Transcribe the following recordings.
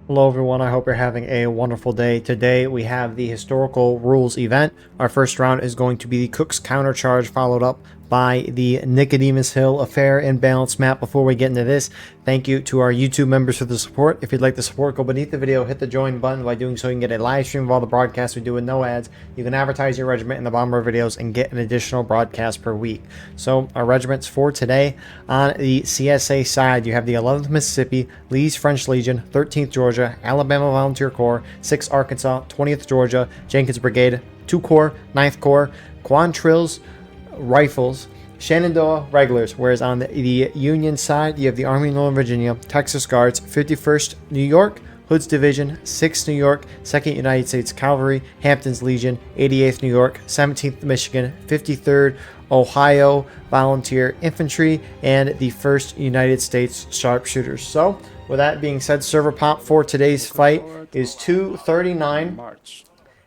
Hello everyone, I hope you're having a wonderful day. Today we have the historical rules event. Our first round is going to be the Cooke's Countercharge, followed up by the Nicodemus Hill A Fair and Balanced map. Before we get into this, thank you to our YouTube members for the support. If you'd like to support, go beneath the video, hit the join button. By doing so, you can get a live stream of all the broadcasts we do with no ads. You can advertise your regiment in the bottom of our videos and get an additional broadcast per week. So our regiments for today, on the CSA side, you have the 11th Mississippi, Lee's French Legion, 13th Georgia, Alabama Volunteer Corps, 6th Arkansas, 20th Georgia, Jenkins Brigade, 2 Corps, 9th Corps, Quantrill's Rifles, Shenandoah Regulars. Whereas on the Union side, you have the Army of Northern Virginia, Texas Guards, 51st New York, Hood's Division, 6th New York, 2nd United States Cavalry, Hampton's Legion, 88th New York, 17th Michigan, 53rd Ohio Volunteer Infantry, and the 1st United States Sharpshooters. So, with that being said, server pop for today's fight is 239.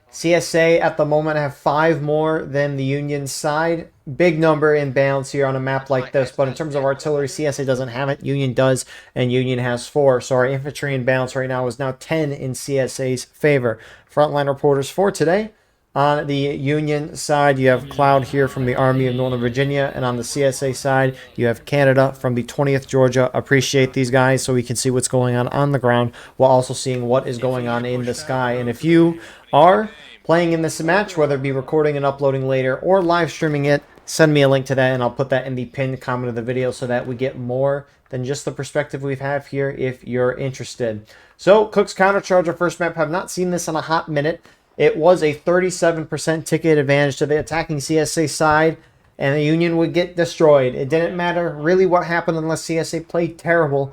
CSA at the moment have 5 more than the Union side. Big number in balance here on a map like this, but in terms of artillery, CSA doesn't have it. Union does, and Union has 4. So our infantry in balance right now is now 10 in CSA's favor. Frontline reporters for today. On the Union side, you have Cloud here from the Army of Northern Virginia, and on the CSA side, you have Canada from the 20th Georgia. Appreciate these guys so we can see what's going on the ground while also seeing what is going on in the sky. And if you are playing in this match, whether it be recording and uploading later or live streaming it, send me a link to that, and I'll put that in the pinned comment of the video so that we get more than just the perspective we have here if you're interested. So, Cooke's Countercharge, our first map, have not seen this in a hot minute. It was a 37% ticket advantage to the attacking CSA side, and the Union would get destroyed. It didn't matter really what happened unless CSA played terrible,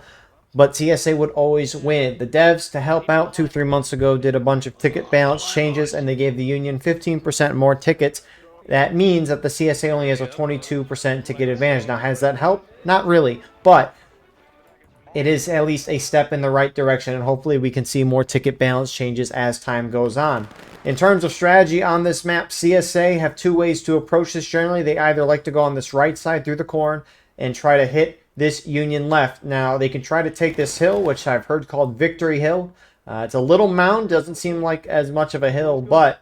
but CSA would always win. The devs, to help out 2-3 months ago, did a bunch of ticket balance changes, and they gave the Union 15% more tickets. That means that the CSA only has a 22% ticket advantage. Now, has that helped? Not really, but it is at least a step in the right direction, and hopefully we can see more ticket balance changes as time goes on. In terms of strategy on this map, CSA have 2 ways to approach this generally. They either like to go on this right side through the corn and try to hit this Union left. Now, they can try to take this hill, which I've heard called Victory Hill. It's a little mound, doesn't seem like as much of a hill, but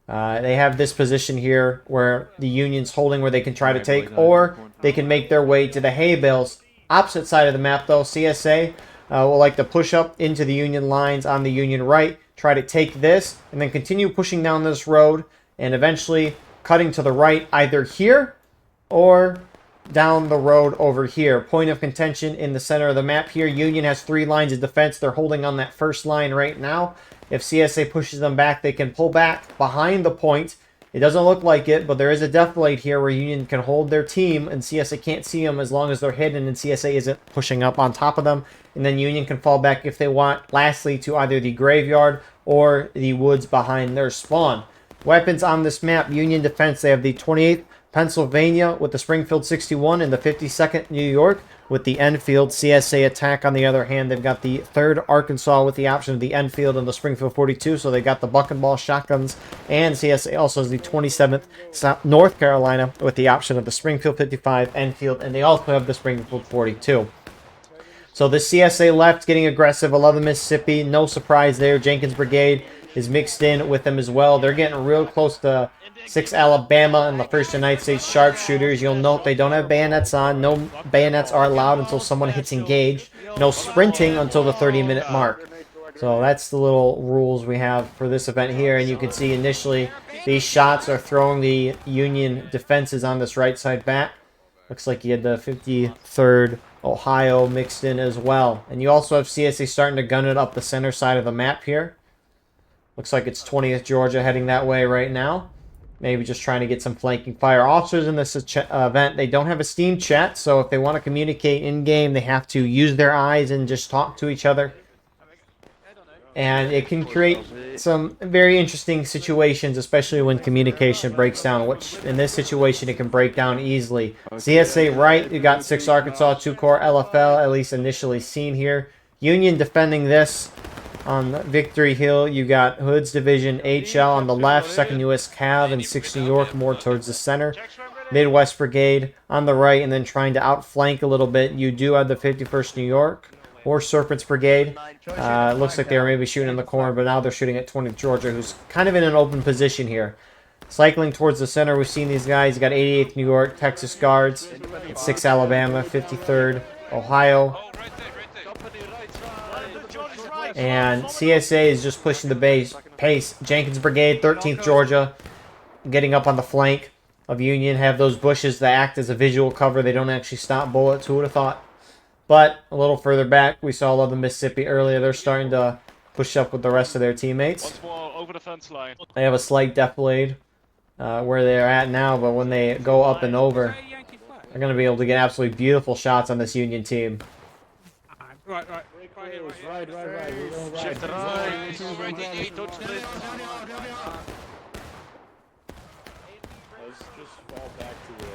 they have this position here where the Union's holding where they can try to take, or they can make their way to the hay bales. Opposite side of the map, though, CSA will like to push up into the Union lines on the Union right, try to take this, and then continue pushing down this road, and eventually cutting to the right either here or down the road over here. Point of contention in the center of the map here. Union has 3 lines of defense. They're holding on that first line right now. If CSA pushes them back, they can pull back behind the point. It doesn't look like it, but there is a defilade here where Union can hold their team, and CSA can't see them as long as they're hidden, and CSA isn't pushing up on top of them. And then Union can fall back if they want, lastly, to either the graveyard or the woods behind their spawn. Weapons on this map, Union defense, they have the 28th Pennsylvania with the Springfield 61 and the 52nd New York with the Enfield. CSA attack, on the other hand, they've got the 3rd Arkansas with the option of the Enfield and the Springfield 42, so they got the buck and ball shotguns, and CSA also has the 27th North Carolina with the option of the Springfield 55 Enfield, and they also have the Springfield 42. So the CSA left getting aggressive. 11 Mississippi, no surprise there. Jenkins Brigade is mixed in with them as well. They're getting real close to 6 Alabama and the 1st United States Sharpshooters. You'll note they don't have bayonets on. No bayonets are allowed until someone hits engaged. No sprinting until the 30-minute mark. So that's the little rules we have for this event here. And you can see initially these shots are throwing the Union defenses on this right side back. Looks like you had the 53rd Ohio mixed in as well. And you also have CSA starting to gun it up the center side of the map here. Looks like it's 20th Georgia heading that way right now. Maybe just trying to get some flanking fire. Officers in this event, they don't have a Steam chat, so if they want to communicate in-game, they have to use their eyes and just talk to each other. And it can create some very interesting situations, especially when communication breaks down, which in this situation, it can break down easily. CSA right, you got 6 Arkansas, 2 Corps LFL, at least initially seen here. Union defending this. On Victory Hill, you got Hood's Division HL on the left, 2nd U.S. Cav, and 6th New York more towards the center. Midwest Brigade on the right, and then trying to outflank a little bit. You do have the 51st New York or Serpent's Brigade. It looks like they were maybe shooting in the corner, but now they're shooting at 20th Georgia, who's kind of in an open position here. Cycling towards the center, we've seen these guys. You got 88th New York, Texas Guards, 6th Alabama, 53rd Ohio. And CSA is just pushing the pace. Jenkins Brigade, 13th Georgia, getting up on the flank of Union. Have those bushes that act as a visual cover. They don't actually stop bullets. Who would have thought? But a little further back, we saw 11 Mississippi earlier. They're starting to push up with the rest of their teammates. Once more over the fence line. They have a slight defilade where they're at now, but when they go up and over, they're going to be able to get absolutely beautiful shots on this Union team. Right. Shift right. Don't sprint. Let's just fall back to the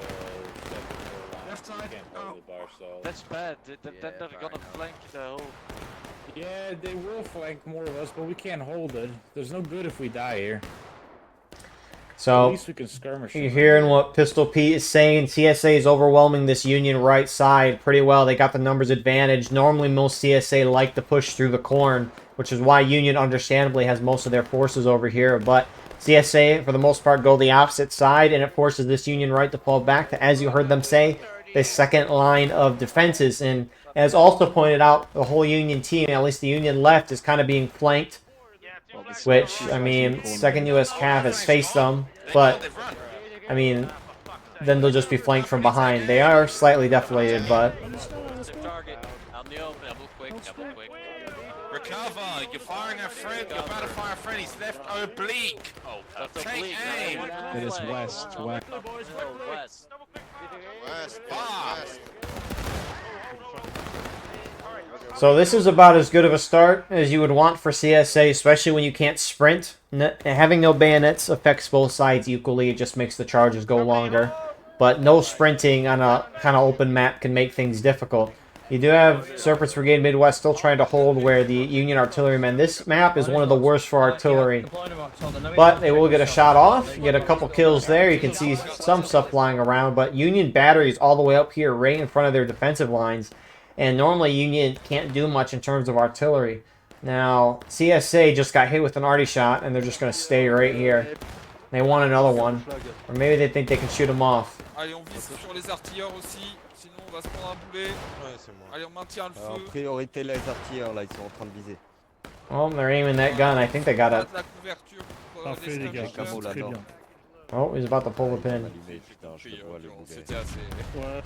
second left side. Can't hold the bar, so. That's bad. They're gonna flank the whole. Yeah, they will flank more of us, but we can't hold it. There's no good if we die here. So, at least we can skirmish. you're hearing what Pistol Pete is saying. CSA is overwhelming this Union right side pretty well. They got the numbers advantage. Normally, most CSA like to push through the corn, which is why Union understandably has most of their forces over here. But CSA, for the most part, go the opposite side, and it forces this Union right to fall back to, as you heard them say, the second line of defenses. And as also pointed out, the whole Union team, at least the Union left, is kind of being flanked. Which, I mean, 2nd U.S. Cav has faced them, but, I mean, then they'll just be flanked from behind. They are slightly deflated, but... Recover! You're firing a friend. You're about to fire a friend. He's left oblique. Oh, take aim. It is west. West. So this is about as good of a start as you would want for CSA, especially when you can't sprint. Having no bayonets affects both sides equally. It just makes the charges go longer. But no sprinting on a kind of open map can make things difficult. You do have Serpent's Brigade Midwest still trying to hold where the Union artillerymen. This map is one of the worst for artillery. But they will get a shot off, get a couple kills there. You can see some stuff flying around. But Union batteries all the way up here right in front of their defensive lines. And normally Union can't do much in terms of artillery. Now, CSA just got hit with an arty shot, and they're just going to stay right here. They want another one. Or maybe they think they can shoot them off. Allez, on vise sur les artilleurs aussi, sinon on va se prendre un boulet. Ouais, c'est moi. Allez, on maintient le Alors, feu. priorité les artilleurs, là, ils sont en train de viser. Oh, they're aiming that gun. I think they got it. La couverture pour Parfait, les gars, skirmishers. c'est très bien. Oh, he's about to pull the pin. Allumé, putain, je le vois, le boulet. C'était assez... Ouais.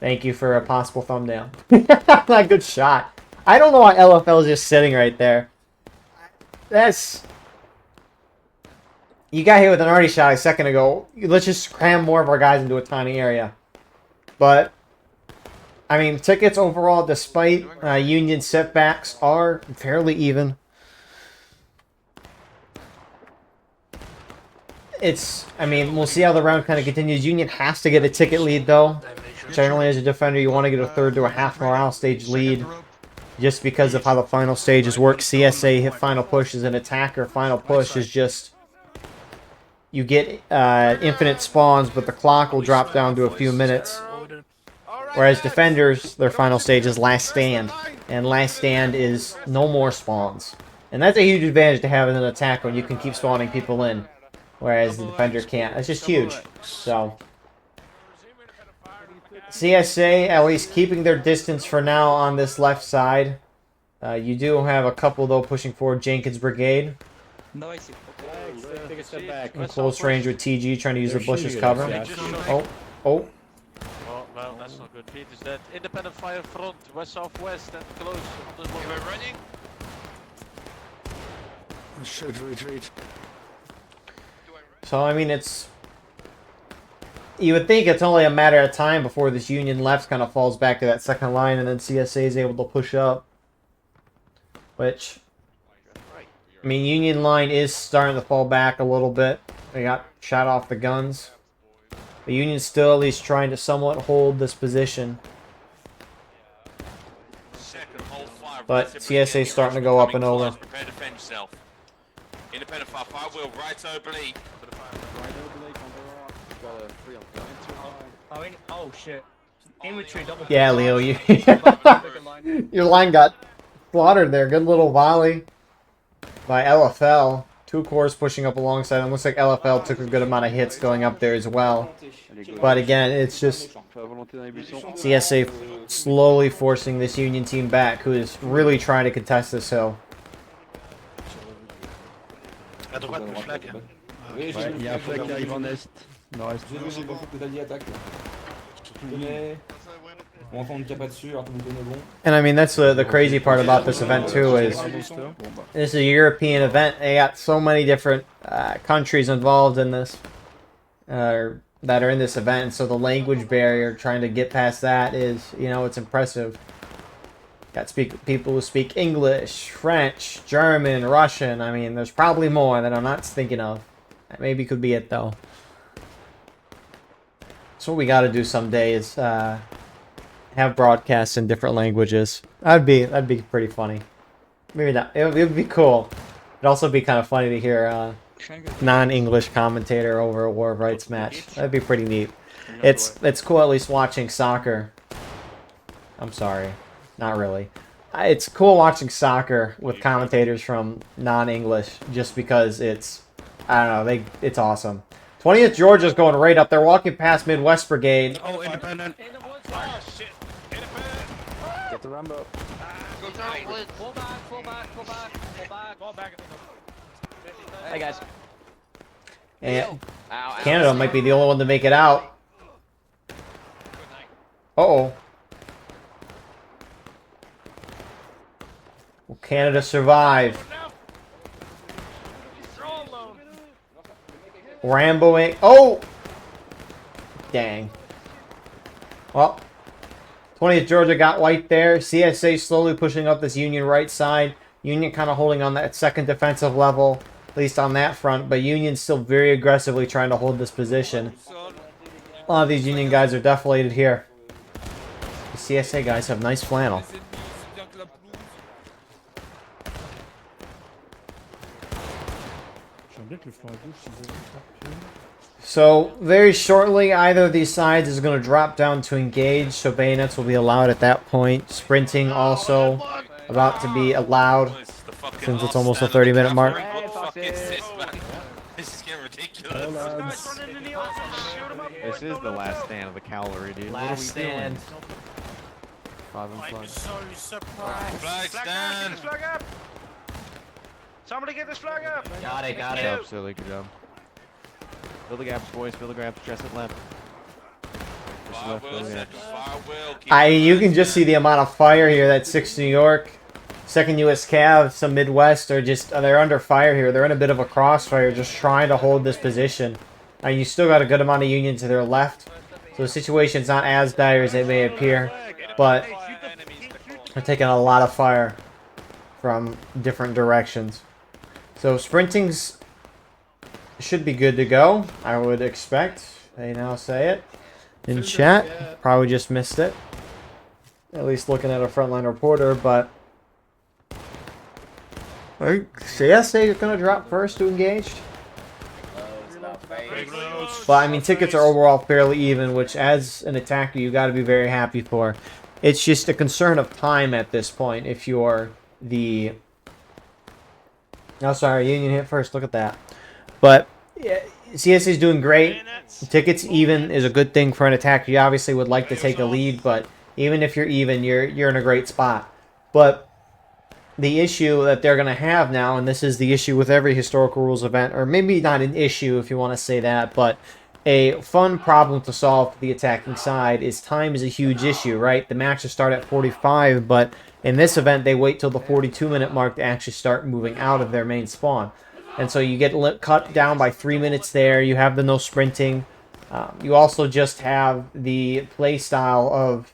Thank you for a possible thumbnail. Not a good shot. I don't know why LFL is just sitting right there. That's... You got hit with an arty shot a second ago. Let's just cram more of our guys into a tiny area. But, I mean, tickets overall, despite Union setbacks, are fairly even. I mean, we'll see how the round kind of continues. Union has to get a ticket lead, though. Generally, as a defender, you want to get a third to a half morale stage lead. Just because of how the final stages work. CSA hit final push as an attacker. Final push is just... You get infinite spawns, but the clock will drop down to a few minutes. Whereas defenders, their final stage is last stand. And last stand is no more spawns. And that's a huge advantage to have as an attacker when you can keep spawning people in. Whereas the defender can't. That's just huge. So... CSA, at least keeping their distance for now on this left side. You do have a couple, though, pushing forward. Jenkins Brigade. Take a step back. In close range with TG, trying to use the bushes cover. Oh. Oh, well, that's not good. Pete is dead. Independent fire front, west-southwest, and close. On the We're running. Should retreat. So, I mean, it's... You would think it's only a matter of time before this Union left kind of falls back to that second line, and then CSA is able to push up. Which... I mean, Union line is starting to fall back a little bit. They got shot off the guns. The Union's still at least trying to somewhat hold this position. But CSA's starting to go up and over. Prepare to defend yourself. Independent fire wheel, right oblique. Oh shit. Yeah, Leo, you your line got slaughtered there. Good little volley by LFL. 2 cores pushing up alongside him. Looks like LFL took a good amount of hits going up there as well. But again, it's just CSA slowly forcing this Union team back, who is really trying to contest this hill. À droite, le flag. Ouais, il y a un flag qui arrive en est. Nord-est. And I mean, that's the crazy part about this event too, is this is a European event. They got so many different countries involved in this, that are in this event. And so the language barrier, trying to get past that is, you know, it's impressive. Got people who speak English, French, German, Russian. I mean, there's probably more that I'm not thinking of. That maybe could be it though. So what we got to do someday is have broadcasts in different languages. That'd be pretty funny. Maybe not. It would be cool. It'd also be kind of funny to hear a non-English commentator over a War of Rights match. That'd be pretty neat. It's cool at least watching soccer. I'm sorry. Not really. It's cool watching soccer with commentators from non-English just because it's, I don't know, it's awesome. 20th Georgia's going right up. They're walking past Midwest Brigade. Oh, independent. Oh, shit. Get the Rambo. Go down, please. Fall back. Hey guys. And Ow, Canada might be the only one to make it out. Uh-oh. Will Canada survive? Ramboing. Oh! Dang. Well, 20th Georgia got white there. CSA slowly pushing up this Union right side. Union kind of holding on that second defensive level, at least on that front. But Union's still very aggressively trying to hold this position. A lot of these Union guys are deflated here. The CSA guys have nice flannel. So, very shortly, either of these sides is going to drop down to engage, so bayonets will be allowed at that point. Sprinting also about to be allowed, since it's almost a 30-minute mark. What the fuck is this, man? This is getting ridiculous. This is the last stand of the cavalry, dude. Last stand. 5 and flag. Flag stand. Flag up. Somebody get this flag up. Got it. Good job, silly, good job. Fill the gaps, boys, fill the gaps, dress it left. Push left, fill the gaps. You can just see the amount of fire here that 6th New York, 2nd U.S. Cav, some Midwest are just, they're under fire here. They're in a bit of a crossfire, just trying to hold this position. And you still got a good amount of Union to their left, so the situation's not as dire as it may appear, but they're taking a lot of fire from different directions. So sprinting's should be good to go, I would expect. They now say it in chat. Probably just missed it. At least looking at a frontline reporter, but CSA are going to drop first to engage. But I mean, tickets are overall fairly even, which as an attacker you got to be very happy for. It's just a concern of time at this point if you're the... Oh, sorry, Union hit first. Look at that. But yeah, CSA is doing great. Tickets even is a good thing for an attacker. You obviously would like to take a lead, but even if you're even, you're in a great spot. But the issue that they're going to have now, and this is the issue with every historical rules event, or maybe not an issue if you want to say that, but a fun problem to solve for the attacking side is time is a huge issue, right? The matches start at 45, but in this event, they wait till the 42-minute mark to actually start moving out of their main spawn. And so you get cut down by 3 minutes there. You have the no sprinting. You also just have the play style of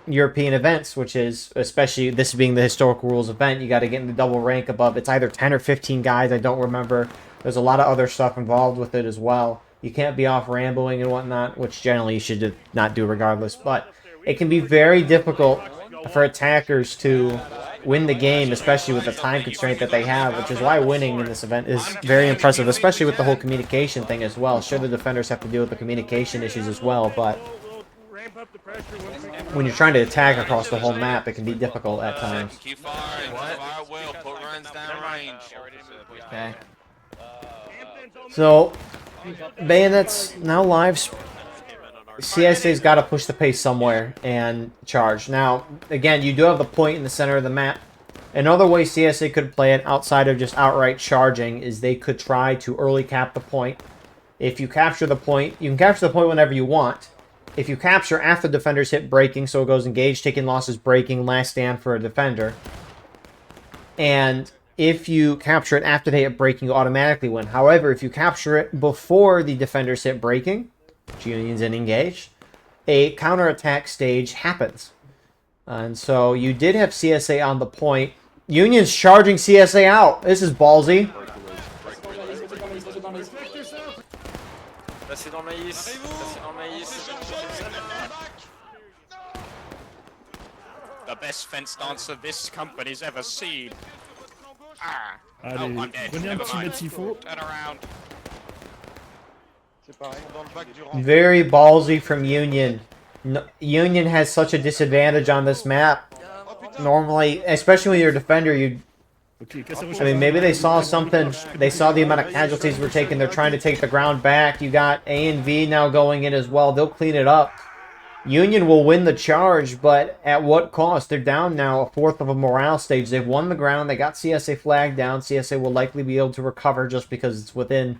European events, which is, especially this being the historical rules event, you got to get in the double rank above. It's either 10 or 15 guys. I don't remember. There's a lot of other stuff involved with it as well. You can't be off ramboing and whatnot, which generally you should not do regardless. But it can be very difficult for attackers to win the game, especially with the time constraint that they have, which is why winning in this event is very impressive, especially with the whole communication thing as well. Sure, the defenders have to deal with the communication issues as well, but when you're trying to attack across the whole map, it can be difficult at times. Keep firing. Fire well. Put runs down range. Okay. So, bayonets now live. CSA's got to push the pace somewhere and charge. Now, again, you do have the point in the center of the map. Another way CSA could play it outside of just outright charging is they could try to early cap the point. If you capture the point, you can capture the point whenever you want. If you capture after defenders hit breaking, so it goes engaged, taking losses, breaking, last stand for a defender. And if you capture it after they hit breaking, you automatically win. However, if you capture it before the defenders hit breaking, which Union's in engaged, a counterattack stage happens. And so you did have CSA on the point. Union's charging CSA out. This is ballsy. The best fence dancer this company's ever seen. Allez, I'm dead. prenez un Never petit mind. métifaux. Turn around. Very ballsy from Union. Union has such a disadvantage on this map. Normally, especially when you're a defender, I mean, maybe they saw something. They saw the amount of casualties we're taking. They're trying to take the ground back. You got A and V now going in as well. They'll clean it up. Union will win the charge, but at what cost? They're down now a fourth of a morale stage. They've won the ground. They got CSA flag down. CSA will likely be able to recover just because it's within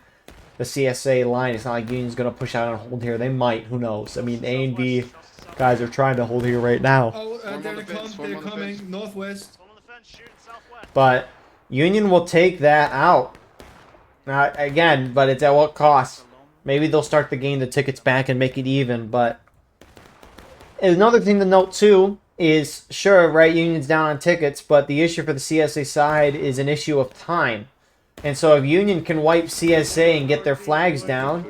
the CSA line. It's not like Union's going to push out and hold here. They might. Who knows? I mean, A and B guys are trying to hold here right now. Oh, they're coming northwest. But Union will take that out. Now, again, but it's at what cost? Maybe they'll start to gain the tickets back and make it even, but another thing to note, too, is, sure, right, Union's down on tickets, but the issue for the CSA side is an issue of time. And so if Union can wipe CSA and get their flags down,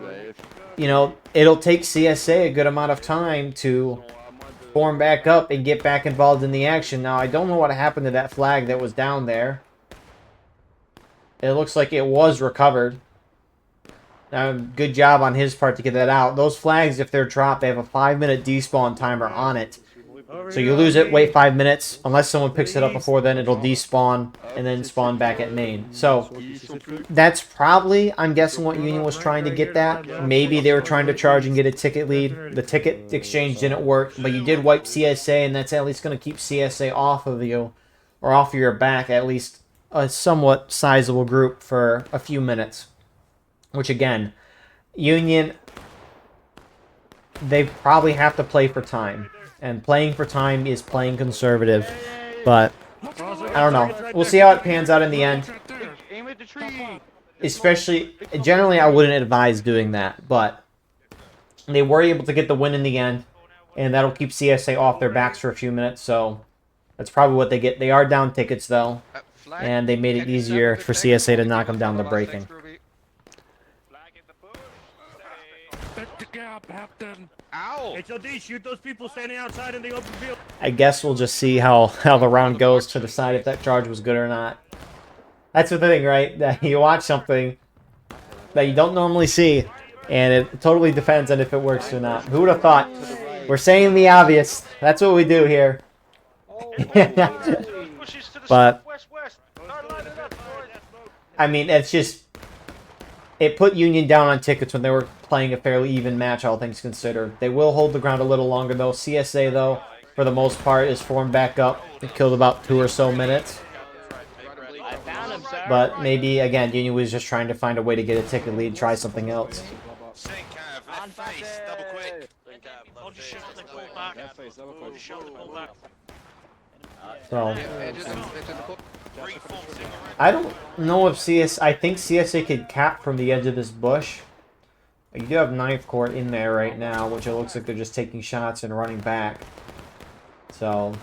you know, it'll take CSA a good amount of time to form back up and get back involved in the action. Now, I don't know what happened to that flag that was down there. It looks like it was recovered. Good job on his part to get that out. Those flags, if they're dropped, they have a 5-minute despawn timer on it. So you lose it, wait 5 minutes. Unless someone picks it up before then, it'll despawn and then spawn back at main. So that's probably, I'm guessing, what Union was trying to get that. Maybe they were trying to charge and get a ticket lead. The ticket exchange didn't work, but you did wipe CSA, and that's at least going to keep CSA off of you, or off of your back, at least a somewhat sizable group for a few minutes. Which, again, Union, they probably have to play for time. And playing for time is playing conservative. But, I don't know. We'll see how it pans out in the end. Especially, generally I wouldn't advise doing that. But, they were able to get the win in the end. And that'll keep CSA off their backs for a few minutes. So, that's probably what they get. They are down tickets, though. And they made it easier for CSA to knock them down the breaking. Ow! HLD, shoot those people standing outside in the open field. I guess we'll just see how the round goes to decide if that charge was good or not. That's the thing, right? That you watch something that you don't normally see, and it totally depends on if it works or not. Who would have thought? We're saying the obvious. That's what we do here. But, I mean, it's just, it put Union down on tickets when they were playing a fairly even match, all things considered. They will hold the ground a little longer, though. CSA, though, for the most part, is formed back up. It killed about 2 or so minutes. But maybe, again, Union was just trying to find a way to get a ticket lead, try something else. So, I don't know if I think CSA could cap from the edge of this bush. You do have Knife Court in there right now, which it looks like they're just taking shots and running back. So,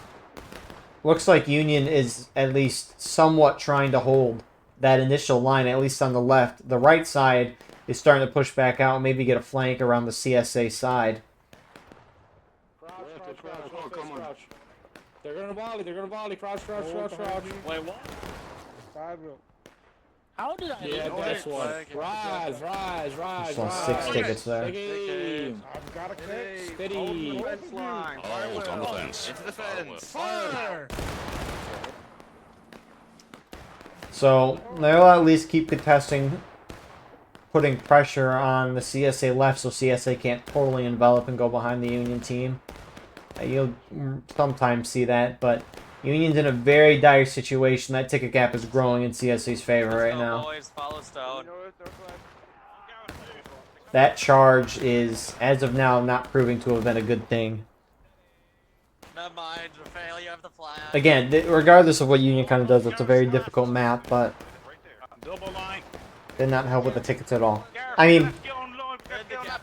looks like Union is at least somewhat trying to hold that initial line, at least on the left. The right side is starting to push back out, maybe get a flank around the CSA side. Crouch. They're gonna volley, crouch. Wait, what? How did I Yeah, lose that's that? one. Rise. Saw 6 tickets there. Steady. I've got a kick. Steady. Hold on the fence. Into the fence. Fire! So they'll at least keep contesting, putting pressure on the CSA left so CSA can't totally envelop and go behind the Union team. You'll sometimes see that, but Union's in a very dire situation. That ticket gap is growing in CSA's favor right now. Boys, follow Stone. That charge is, as of now, not proving to have been a good thing. Never mind, the failure of the flag. Again, regardless of what Union kind of does, it's a very difficult map, but Double line. did not help with the tickets at all. I mean,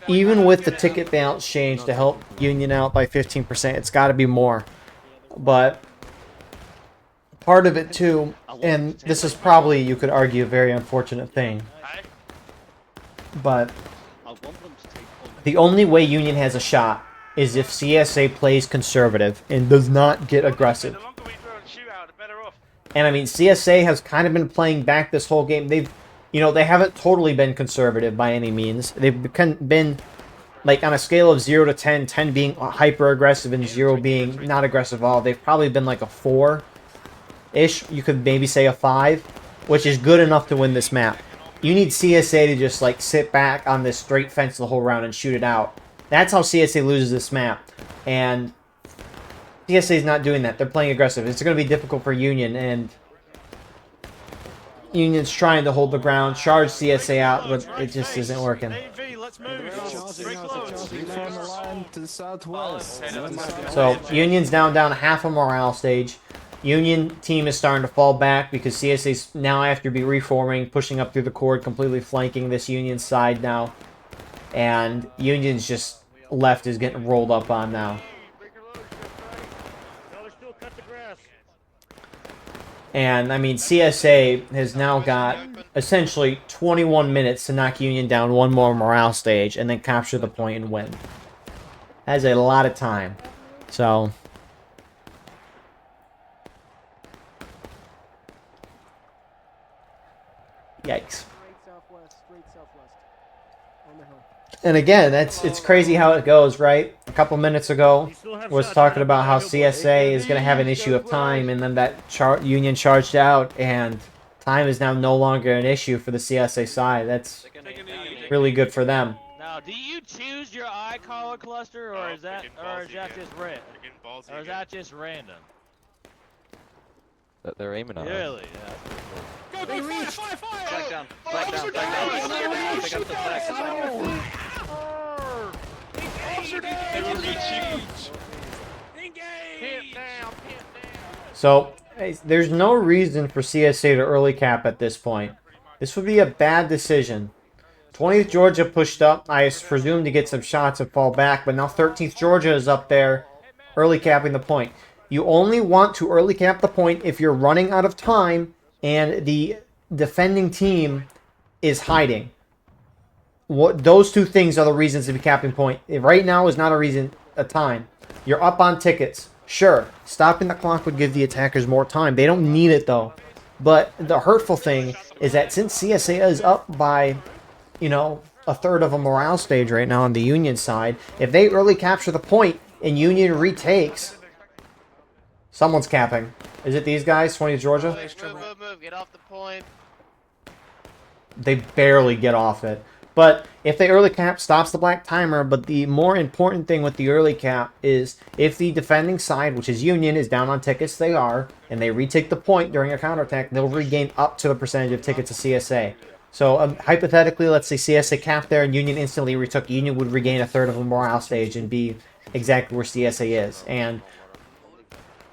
even with the ticket balance change to help Union out by 15%, it's got to be more. But part of it too, and this is probably, you could argue, a very unfortunate thing, but the only way Union has a shot is if CSA plays conservative and does not get aggressive. And I mean, CSA has kind of been playing back this whole game. They haven't totally been conservative by any means. They've been, like, on a scale of 0 to 10, 10 being hyper aggressive and 0 being not aggressive at all. They've probably been like a 4-ish. You could maybe say a 5, which is good enough to win this map. You need CSA to just, like, sit back on this straight fence the whole round and shoot it out. That's how CSA loses this map. And CSA is not doing that. They're playing aggressive. It's going to be difficult for Union, and Union's trying to hold the ground, charge CSA out, but it just isn't working. Let's move. To the southwest. So Union's down half a morale stage. Union team is starting to fall back because CSA's now after be reforming, pushing up through the cord, completely flanking this Union side now. And Union's just left is getting rolled up on now. And, I mean, CSA has now got essentially 21 minutes to knock Union down one more morale stage and then capture the point and win. That is a lot of time. So, yikes. And again, it's crazy how it goes, right? A couple minutes ago, was talking about how CSA is going to have an issue of time, and then that Union charged out, and time is now no longer an issue for the CSA side. That's really good for them. Now, do you choose your eye color cluster, or is that just random? They're aiming on us. Really? Yeah. Go, fire! Flag down. Pick up the flag. So, there's no reason for CSA to early cap at this point. This would be a bad decision. 20th Georgia pushed up, I presume, to get some shots and fall back, but now 13th Georgia is up there, early capping the point. You only want to early cap the point if you're running out of time and the defending team is hiding. Those two things are the reasons to be capping point. Right now is not a time. You're up on tickets. Sure, stopping the clock would give the attackers more time. They don't need it, though. But the hurtful thing is that since CSA is up by, a third of a morale stage right now on the Union side, if they early capture the point and Union retakes, someone's capping. Is it these guys, 20th Georgia? Move. Get off the point. They barely get off it. But if they early cap, stops the black timer. But the more important thing with the early cap is if the defending side, which is Union, is down on tickets, they are, and they retake the point during a counterattack, they'll regain up to the percentage of tickets to CSA. So hypothetically, let's say CSA capped there and Union instantly retook. Union would regain a third of a morale stage and be exactly where CSA is. And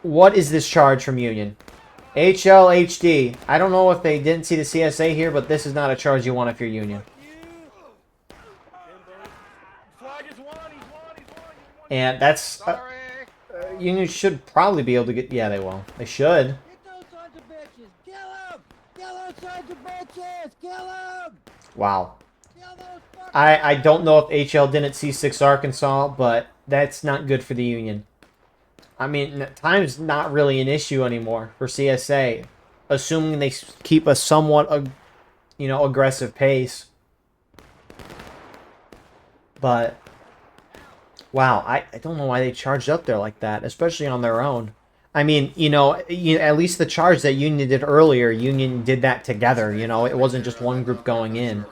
what is this charge from Union? HLHD. I don't know if they didn't see the CSA here, but this is not a charge you want if you're Union. And that's... Union should probably be able to get... Yeah, they will. They should. Wow. I don't know if HL didn't see 6 Arkansas, but that's not good for the Union. I mean, time's not really an issue anymore for CSA, assuming they keep a somewhat you know, aggressive pace. But wow, I don't know why they charged up there like that, especially on their own. I mean, you know, at least the charge that Union did earlier, Union did that together, you know, it wasn't just one group going in.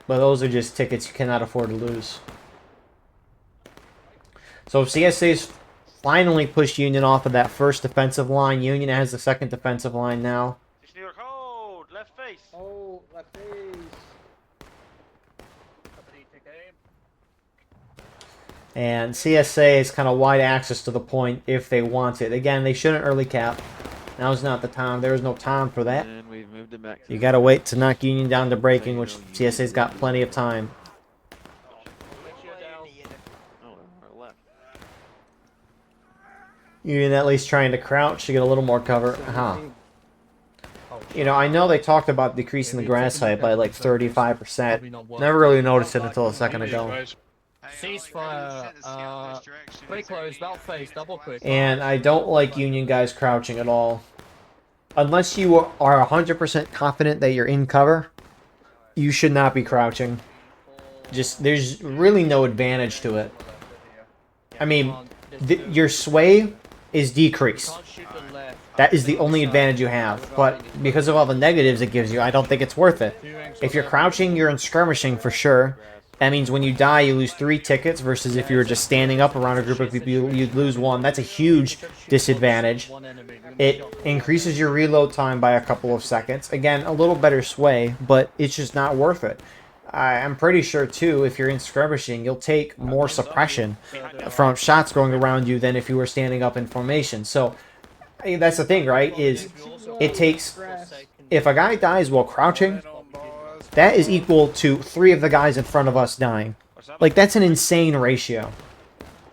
But those are just tickets you cannot afford to lose. So CSA's finally pushed Union off of that first defensive line. Union has the second defensive line now. Hold, left face. Oh, left face. And CSA is kind of wide access to the point if they want it. Again, they shouldn't early cap. Now's not the time. There is no time for that. And we've moved it back. You gotta wait to knock Union down to breaking, which CSA's got plenty of time. Union at least trying to crouch to get a little more cover. You know, I know they talked about decreasing the grass height by like 35%. Never really noticed it until a second ago. Ceasefire, pretty close, about face, double quick. And I don't like Union guys crouching at all. Unless you are 100% confident that you're in cover, you should not be crouching. Just, there's really no advantage to it. I mean, your sway is decreased. That is the only advantage you have. But because of all the negatives it gives you, I don't think it's worth it. If you're crouching, you're in skirmishing for sure. That means when you die, you lose 3 tickets, versus if you were just standing up around a group of people, you'd lose 1. That's a huge disadvantage. It increases your reload time by a couple of seconds. Again, a little better sway, but it's just not worth it. I'm pretty sure, too, if you're in skirmishing, you'll take more suppression from shots going around you than if you were standing up in formation. So, that's the thing, right, is it takes... If a guy dies while crouching... That is equal to 3 of the guys in front of us dying. Like, that's an insane ratio.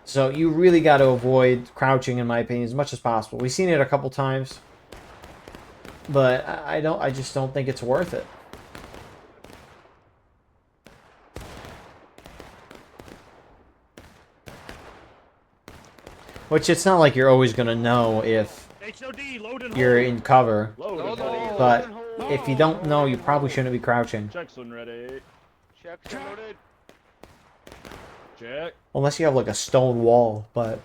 So you really got to avoid crouching, in my opinion, as much as possible. We've seen it a couple times, but I just don't think it's worth it. Which, it's not like you're always going to know if you're in cover, but if you don't know, you probably shouldn't be crouching. Check's ready. Check loaded. Check. Unless you have like a stone wall, but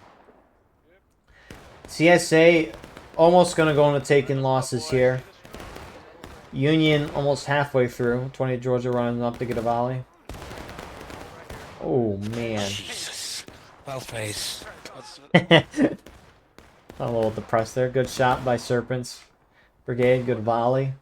CSA almost gonna go into taking losses here. Union almost halfway through. 20 Georgia running up to get a volley. Oh man. Jesus. Well face. A little depressed there. Good shot by Serpents Brigade. Good volley.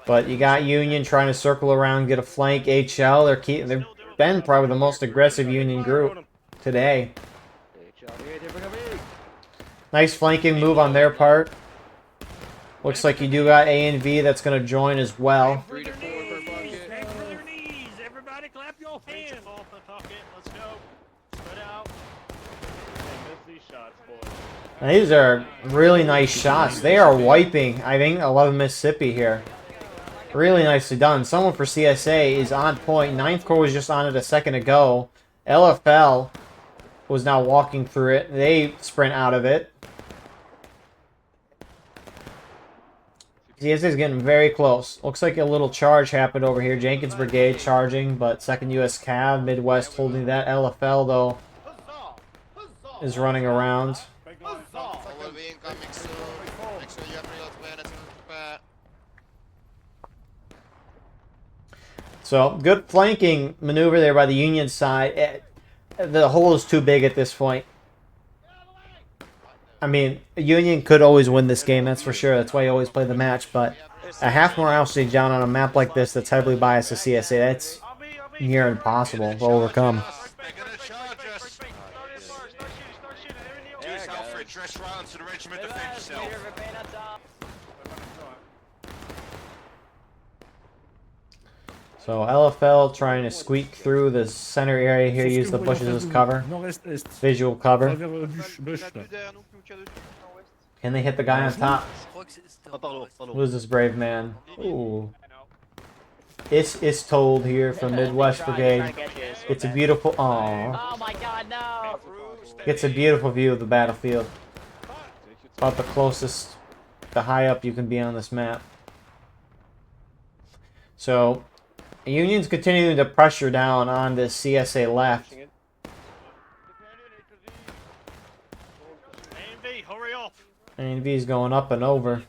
But you got Union trying to circle around, get a flank. HL, they've been probably the most aggressive Union group today. Nice flanking move on their part. Looks like you do got A and V that's going to join as well. 3 to 4 per bucket. Thanks for their knees. Everybody clap your hands. Let's go. Spread out. And these are really nice shots. They are wiping, I think, 11 Mississippi here. Really nicely done. Someone for CSA is on point. 9th Corps was just on it a second ago. LFL was now walking through it. They sprint out of it. CSA is getting very close. Looks like a little charge happened over here. Jenkins Brigade charging, but 2nd U.S. Cav, Midwest holding that. LFL, though, is running around. So, good flanking maneuver there by the Union side. The hole is too big at this point. I mean, Union could always win this game, that's for sure. That's why you always play the match. But a half morale stage down on a map like this that's heavily biased to CSA, that's near impossible to overcome. So LFL trying to squeak through the center area here, use the bushes as cover. Visual cover. Can they hit the guy on top? Who's this brave man? Ooh. It's told here from Midwest Brigade. It's a beautiful. Oh my God, no! It's a beautiful view of the battlefield. About the closest, the high up you can be on this map. So, the Union's continuing to pressure down on this CSA left. A&V, hurry up! A&V's going up and over.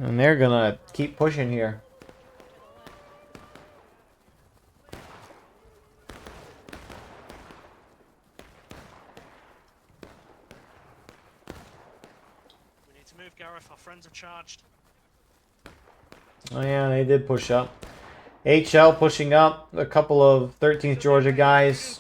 And they're gonna keep pushing here. We need to move, Gareth. Our friends are charged. Oh yeah, they did push up. HL pushing up. A couple of 13th Georgia guys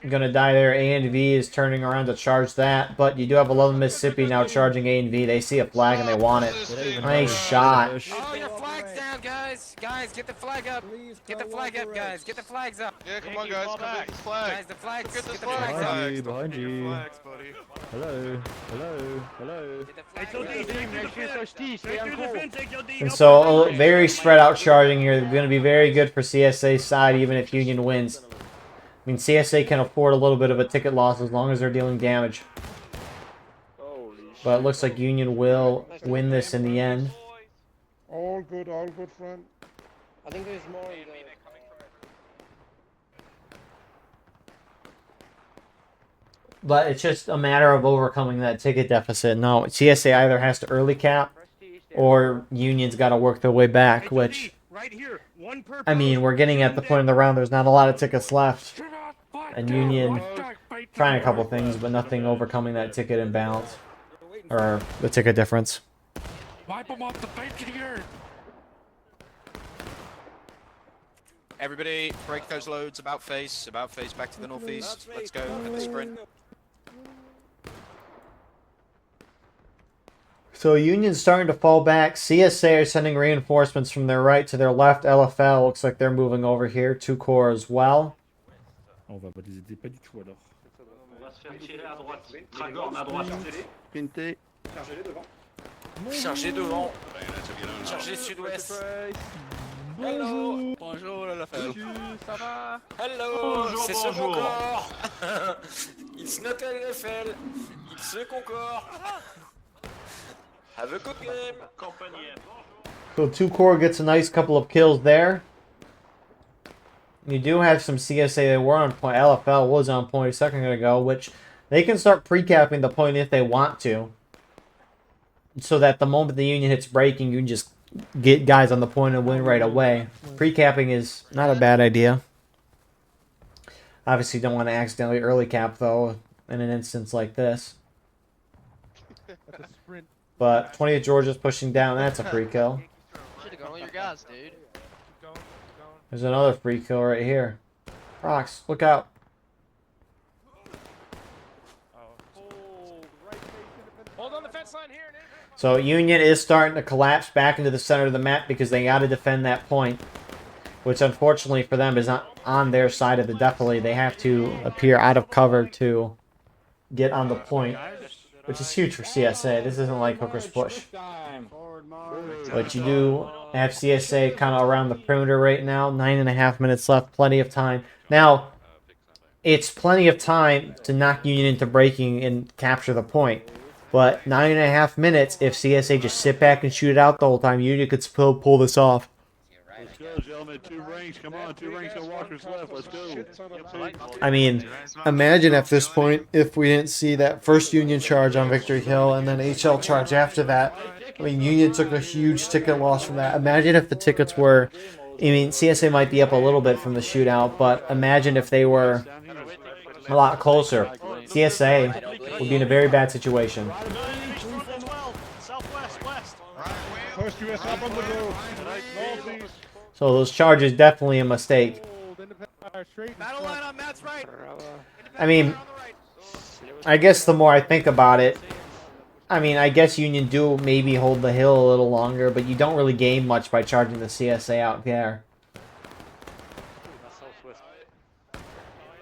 gonna die there. A&V is turning around to charge that, but you do have 11 Mississippi now charging A&V. They see a flag and they want it. Nice shot. Oh, your flag's down, guys! Guys, get the flag up! Get the flag up, guys! Get the flags up! Yeah, come on, guys. Come get this flag. Guys, the flags! Get this the flag. flags up! Behind you. Flags, buddy. Hello. Hello. Hello. Get the flags HOD, up! stay through the fence! Stay through the fence, HOD! And so, very spread out charging here. Going to be very good for CSA's side, even if Union wins. I mean, CSA can afford a little bit of a ticket loss as long as they're dealing damage. But it looks like Union will win this in the end. All good, friend. I think there's more. But it's just a matter of overcoming that ticket deficit. No, CSA either has to early cap, or Union's got to work their way back, which, right here. One per I mean, we're getting at the point in the round, there's not a lot of tickets left. And Union trying a couple things, but nothing overcoming that ticket imbalance. Or the ticket difference. Wipe them off the bench here. Everybody, break those loads. About face back to the northeast. Let's go at the sprint. So Union's starting to fall back. CSA are sending reinforcements from their right to their left. LFL looks like they're moving over here. 2 corps as well. On va pas les aider pas du tout alors. On va se faire tirer à droite. Tragorn à droite. Pinté. Chargez devant. Chargez sud-ouest. Hello. Bonjour, LFL. Ça va? Hello. C'est ce Concorde. It's not LFL. It's ce Concorde. Have a good game. Compagnie. So 2 corps gets a nice couple of kills there. You do have some CSA that were on point. LFL was on point a second ago, which they can start pre-capping the point if they want to. So that the moment the Union hits breaking, you can just get guys on the point and win right away. Pre-capping is not a bad idea. Obviously, you don't want to accidentally early cap, though, in an instance like this. But 20th Georgia's pushing down. That's a free kill. Should have gone with your guys, dude. There's another free kill right here. Rocks, look out. Hold on the fence line here, Nate. So Union is starting to collapse back into the center of the map because they got to defend that point. Which unfortunately for them is not on their side of the definitely. They have to appear out of cover to get on the point. Which is huge for CSA. This isn't like Hooker's push. But you do have CSA kind of around the perimeter right now. 9.5 minutes left. Plenty of time. Now, it's plenty of time to knock Union into breaking and capture the point. But 9.5 minutes, if CSA just sit back and shoot it out the whole time, Union could still pull this off. Let's go, gentlemen. 2 ranks. Come on, 2 ranks on Walker's left. Let's go. I mean, imagine at this point if we didn't see that first Union charge on Victory Hill and then HL charge after that. I mean, Union took a huge ticket loss from that. Imagine if the tickets were... I mean, CSA might be up a little bit from the shootout, but imagine if they were a lot closer. CSA would be in a very bad situation. Southwest, west. First US up on the road. Northeast. So those charges definitely a mistake. Battle line on Matt's right. I mean, I guess the more I think about it, I mean, I guess Union do maybe hold the hill a little longer, but you don't really gain much by charging the CSA out there.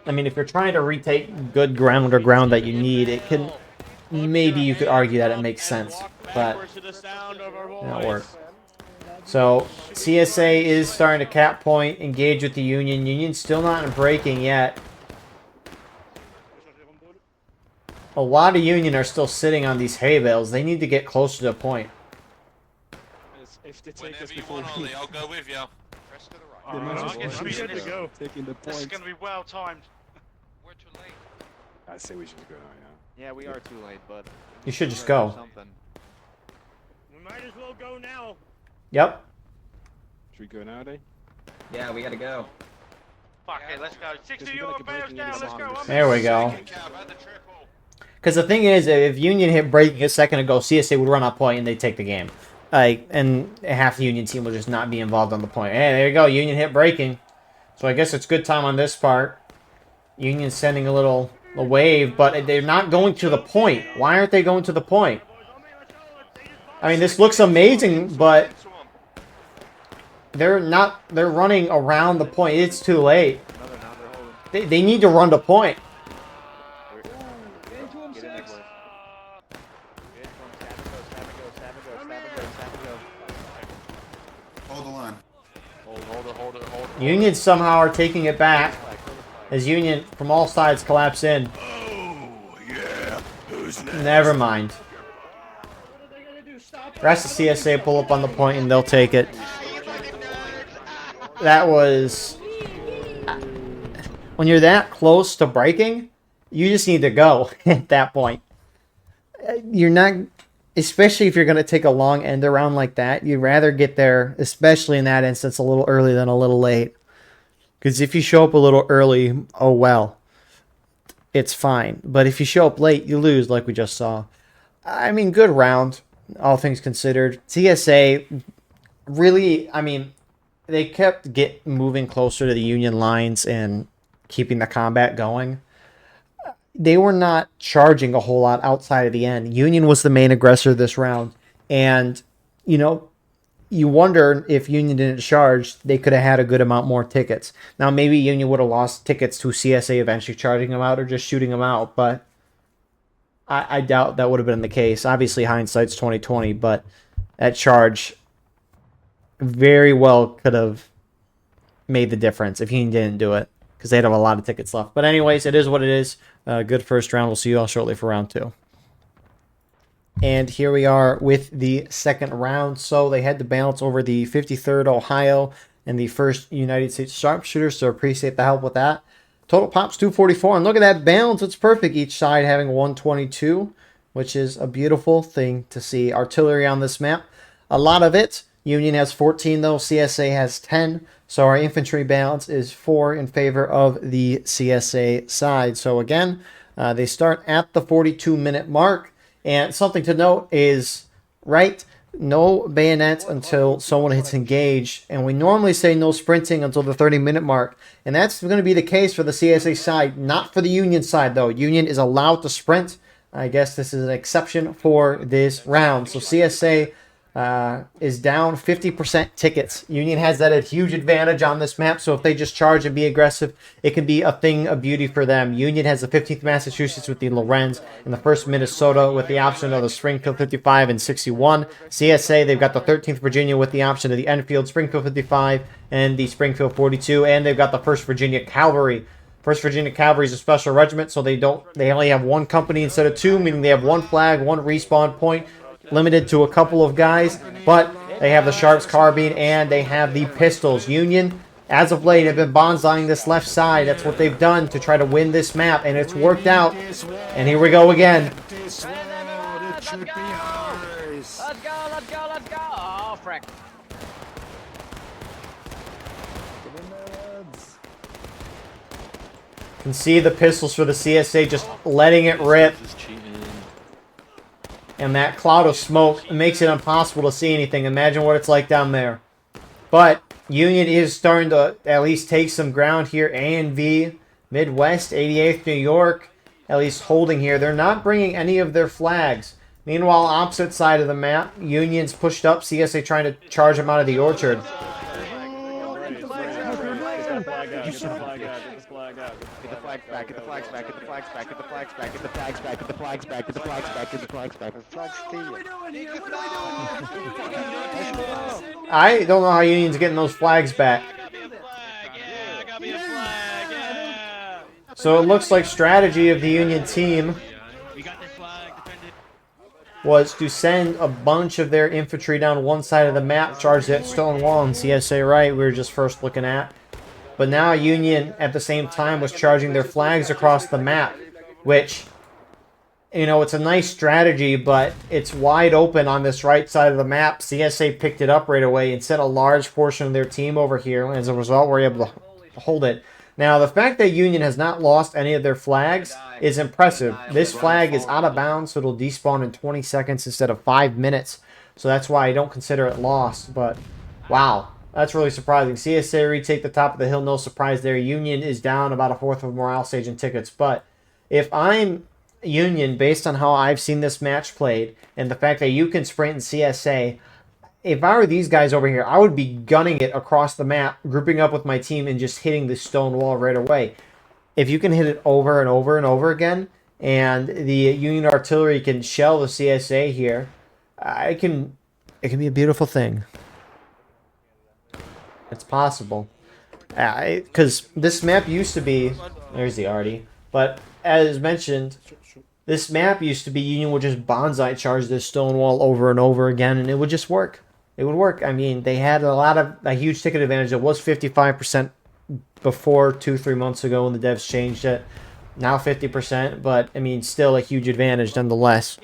I mean, if you're trying to retake good ground or ground that you need, it can... Maybe you could argue that it makes sense, but it don't work. So CSA is starting to cap point, engage with the Union. Union's still not breaking yet. A lot of Union are still sitting on these hay bales. They need to get closer to the point. If they take Whenever us you before want, Ollie, I'll go with you. Press to the right. I'm good to go. Taking the point. This is going to be well timed. We're too late. I say we should go now, Yeah, we are too late, but You should just go. something. We might as well go now. Yep. Should we go now, Day? Yeah, we gotta go. Fuck it, let's go. 60 Just you gonna and bears keep down, breaking let's into go. the There we go. Cab, add the triple. Because the thing is, if Union hit breaking a second ago, CSA would run on point and they'd take the game. And half the Union team will just not be involved on the point. Hey, there you go. Union hit breaking. So I guess it's good time on this part. Union's sending a wave, but they're not going to the point. Why aren't they going to the point? I mean, this looks amazing, but they're running around the point. It's too late. They need to run to point. Hold the line. Hold it. Union somehow are taking it back as Union from all sides collapse in. Oh, yeah. Who's next? Never mind. Rest of CSA pull up on the point and they'll take it. That was... When you're that close to breaking, you just need to go at that point. You're not... Especially if you're going to take a long end around like that, you'd rather get there, especially in that instance, a little early than a little late. Because if you show up a little early, oh well. It's fine. But if you show up late, you lose like we just saw. I mean, good round, all things considered. TSA really, I mean, they kept moving closer to the Union lines and keeping the combat going. They were not charging a whole lot outside of the end. Union was the main aggressor this round. And, you know, you wonder if Union didn't charge, they could have had a good amount more tickets. Now, maybe Union would have lost tickets to CSA eventually charging them out or just shooting them out, but I doubt that would have been the case. Obviously, hindsight's 20/20, but that charge very well could have made the difference if Union didn't do it, because they'd have a lot of tickets left. But anyways, it is what it is. Good first round. We'll see you all shortly for round 2. And here we are with the second round. So they had to balance over the 53rd Ohio and the 1st United States Sharpshooters, so appreciate the help with that. Total pops 244, and look at that balance. It's perfect. Each side having 122, which is a beautiful thing to see. Artillery on this map, a lot of it. Union has 14, though. CSA has 10. So our infantry balance is 4 in favor of the CSA side. So again, they start at the 42-minute mark. And something to note is, right, no bayonets until someone hits engage. And we normally say no sprinting until the 30-minute mark. And that's going to be the case for the CSA side, not for the Union side, though. Union is allowed to sprint. I guess this is an exception for this round. So CSA is down 50% tickets. Union has that a huge advantage on this map, so if they just charge and be aggressive, it can be a thing of beauty for them. Union has the 15th Massachusetts with the Lorenz, and the 1st Minnesota with the option of the Springfield 55 and 61. CSA, they've got the 13th Virginia with the option of the Enfield Springfield 55 and the Springfield 42, and they've got the 1st Virginia Cavalry. 1st Virginia Cavalry is a special regiment, so they only have 1 company instead of 2, meaning they have 1 flag, 1 respawn point, limited to a couple of guys, but they have the Sharps carbine and they have the pistols. Union, as of late, have been bonsaiing this left side. That's what they've done to try to win this map, and it's worked out. And here we go again. Let's go! Oh, frick. You can see the pistols for the CSA just letting it rip. And that cloud of smoke makes it impossible to see anything. Imagine what it's like down there. But Union is starting to at least take some ground here. A&V, Midwest, 88th New York, at least holding here. They're not bringing any of their flags. Meanwhile, opposite side of the map, Union's pushed up. CSA trying to charge them out of the orchard. out. Get the flag out. Get the flag out. Get the flags back. Get the flags back. Get the flags back. Get the flags back. Get the flags back. Get the flags back. Get the flags back. Get the flags back. The flags What are we doing here? What are we doing here? I don't know how Union's getting those flags back. So it looks like strategy of the Union team was to send a bunch of their infantry down one side of the map, charge that stone wall in CSA right we were just first looking at. But now Union at the same time was charging their flags across the map, which, you know, it's a nice strategy, but it's wide open on this right side of the map. CSA picked it up right away and sent a large portion of their team over here. As a result, we're able to hold it. Now, the fact that Union has not lost any of their flags is impressive. This flag is out of bounds, so it'll despawn in 20 seconds instead of 5 minutes. So that's why I don't consider it lost. But, wow, that's really surprising. CSA retake the top of the hill, no surprise there. Union is down about a fourth of morale stage in tickets. But if I'm Union, based on how I've seen this match played, and the fact that you can sprint in CSA, if I were these guys over here, I would be gunning it across the map, grouping up with my team, and just hitting the stone wall right away. If you can hit it over and over and over again, and the Union artillery can shell the CSA here, it can be a beautiful thing. It's possible. Because this map used to be... There's the arty. But, as mentioned, this map used to be Union would just bonsai charge this stone wall over and over again, and it would just work. It would work. I mean, they had a huge ticket advantage. It was 55% before 2-3 months ago when the devs changed it. Now 50%, but I mean, still a huge advantage nonetheless.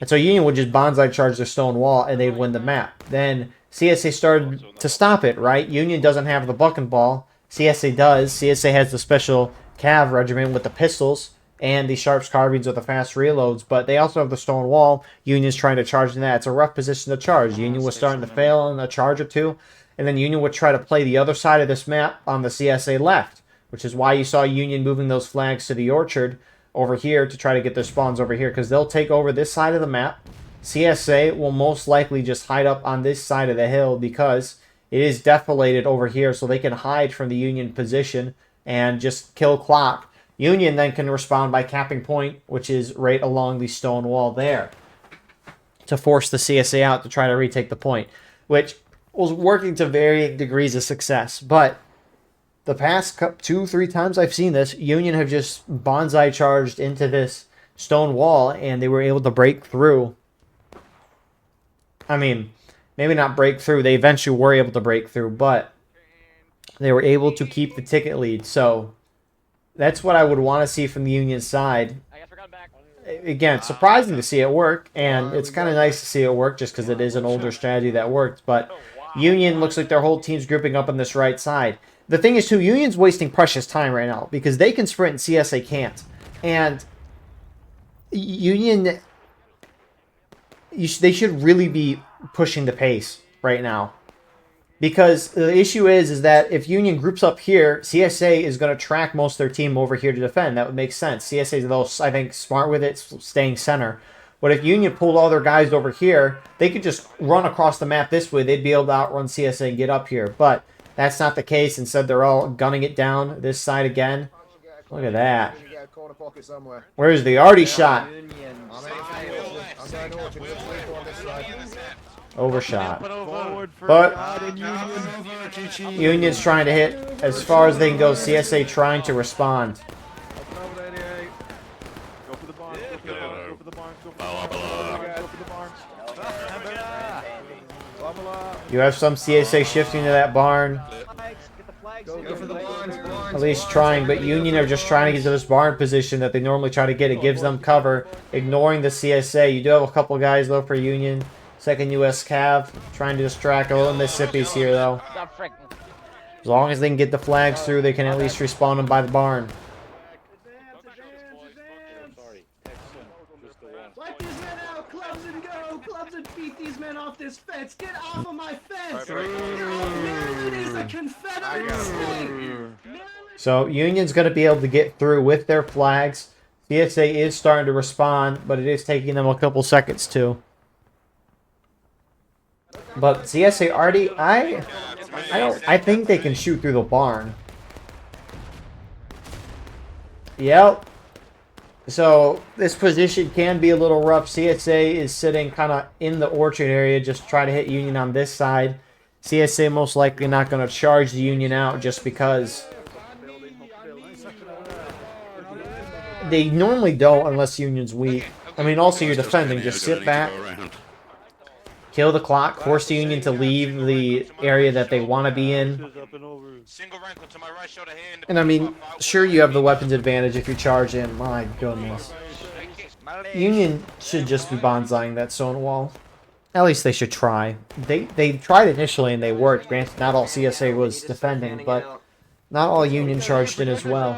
And so Union would just bonsai charge the stone wall and they'd win the map. Then CSA started to stop it, right? Union doesn't have the buck and ball. CSA does. CSA has the special cav regiment with the pistols and the Sharps carbines with the fast reloads, but they also have the stone wall. Union's trying to charge in that. It's a rough position to charge. Union was starting to fail on a charge or two, and then Union would try to play the other side of this map on the CSA left, which is why you saw Union moving those flags to the orchard over here to try to get their spawns over here, because they'll take over this side of the map. CSA will most likely just hide up on this side of the hill because it is defilated over here, so they can hide from the Union position and just kill clock. Union then can respond by capping point, which is right along the stone wall there, to force the CSA out to try to retake the point, which was working to varying degrees of success. But the past 2-3 times I've seen this, Union have just bonsai charged into this stone wall, and they were able to break through. I mean, maybe not break through. They eventually were able to break through, but they were able to keep the ticket lead. So that's what I would want to see from the Union side. Again, it's surprising to see it work, and it's kind of nice to see it work just because it is an older strategy that worked. But Union looks like their whole team's grouping up on this right side. The thing is, too, Union's wasting precious time right now because they can sprint and CSA can't. And Union, they should really be pushing the pace right now. Because the issue is that if Union groups up here, CSA is going to track most of their team over here to defend. That would make sense. CSA is, though, I think, smart with it, staying center. But if Union pulled all their guys over here, they could just run across the map this way. They'd be able to outrun CSA and get up here. But that's not the case. Instead, they're all gunning it down this side again. Look at that. Where's the arty shot? Overshot. But Union's trying to hit as far as they can go. CSA trying to respond. You have some CSA shifting to that barn. At least trying, but Union are just trying to get to this barn position that they normally try to get. It gives them cover, ignoring the CSA. You do have a couple guys, though, for Union. Second U.S. Cav, trying to distract a little Mississippi's here, though. As long as they can get the flags through, they can at least respawn them by the barn. Let these men out! Clubs and go! Clubs and beat these men off this fence! Get off of my fence! Maryland is a Confederate state! So Union's going to be able to get through with their flags. CSA is starting to respond, but it is taking them a couple seconds too. But CSA arty, I think they can shoot through the barn. Yep. So this position can be a little rough. CSA is sitting kind of in the orchard area, just try to hit Union on this side. CSA most likely not going to charge the Union out just because they normally don't unless Union's weak. I mean, also you're defending. Just sit back, kill the clock, force the Union to leave the area that they want to be in. And I mean, sure you have the weapons advantage if you charge in. My goodness. Union should just be bonsaiing that stone wall. At least they should try. They tried initially and they worked. Granted, not all CSA was defending, but not all Union charged in as well.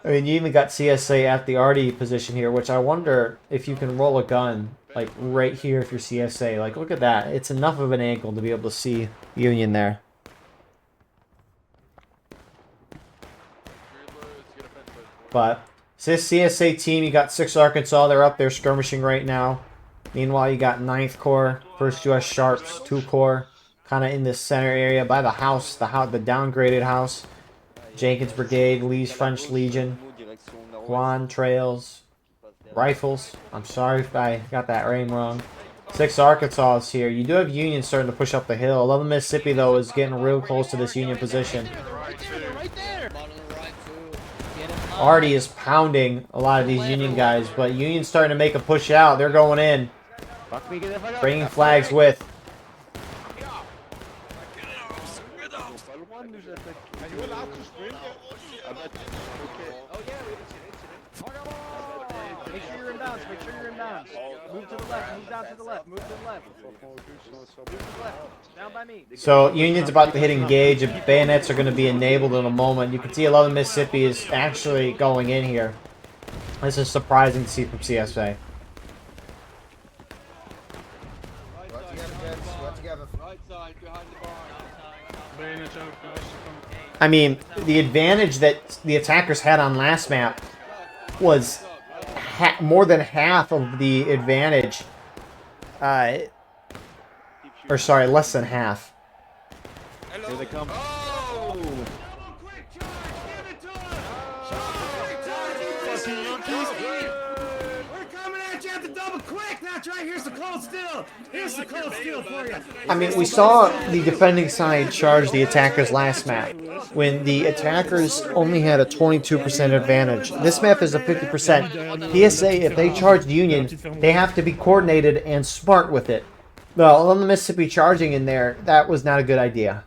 I mean, you even got CSA at the RD position here, which I wonder if you can roll a gun, like, right here if you're CSA. Like, look at that. It's enough of an angle to be able to see Union there. But, this CSA team, you got 6 Arkansas. They're up there skirmishing right now. Meanwhile, you got 9th Corps, 1st U.S. Sharps, 2 Corps, kind of in this center area by the house, the downgraded house. Jenkins Brigade, Lee's French Legion, Juan Trails, Rifles. I'm sorry if I got that name wrong. 6 Arkansas is here. You do have Union starting to push up the hill. 11 Mississippi, though, is getting real close to this Union position. Artie is pounding a lot of these Union guys, but Union's starting to make a push out. They're going in. Bringing flags with. Make sure you're in bounds. Make sure you're in bounds. Move to the left. Move down to the left. Move to the left. Move to the left. Down by me. So Union's about to hit engage. Bayonets are going to be enabled in a moment. You can see 11 Mississippi is actually going in here. This is surprising to see from CSA. I mean, the advantage that the attackers had on last map was more than half of the advantage. Or sorry, less than half. Here they come. Here's the cold steel. Here's the cold steel for you. I mean, we saw the defending side charge the attackers last map when the attackers only had a 22% advantage. This map is a 50%. PSA, if they charge the Union, they have to be coordinated and smart with it. Well, on the Mississippi charging in there, that was not a good idea.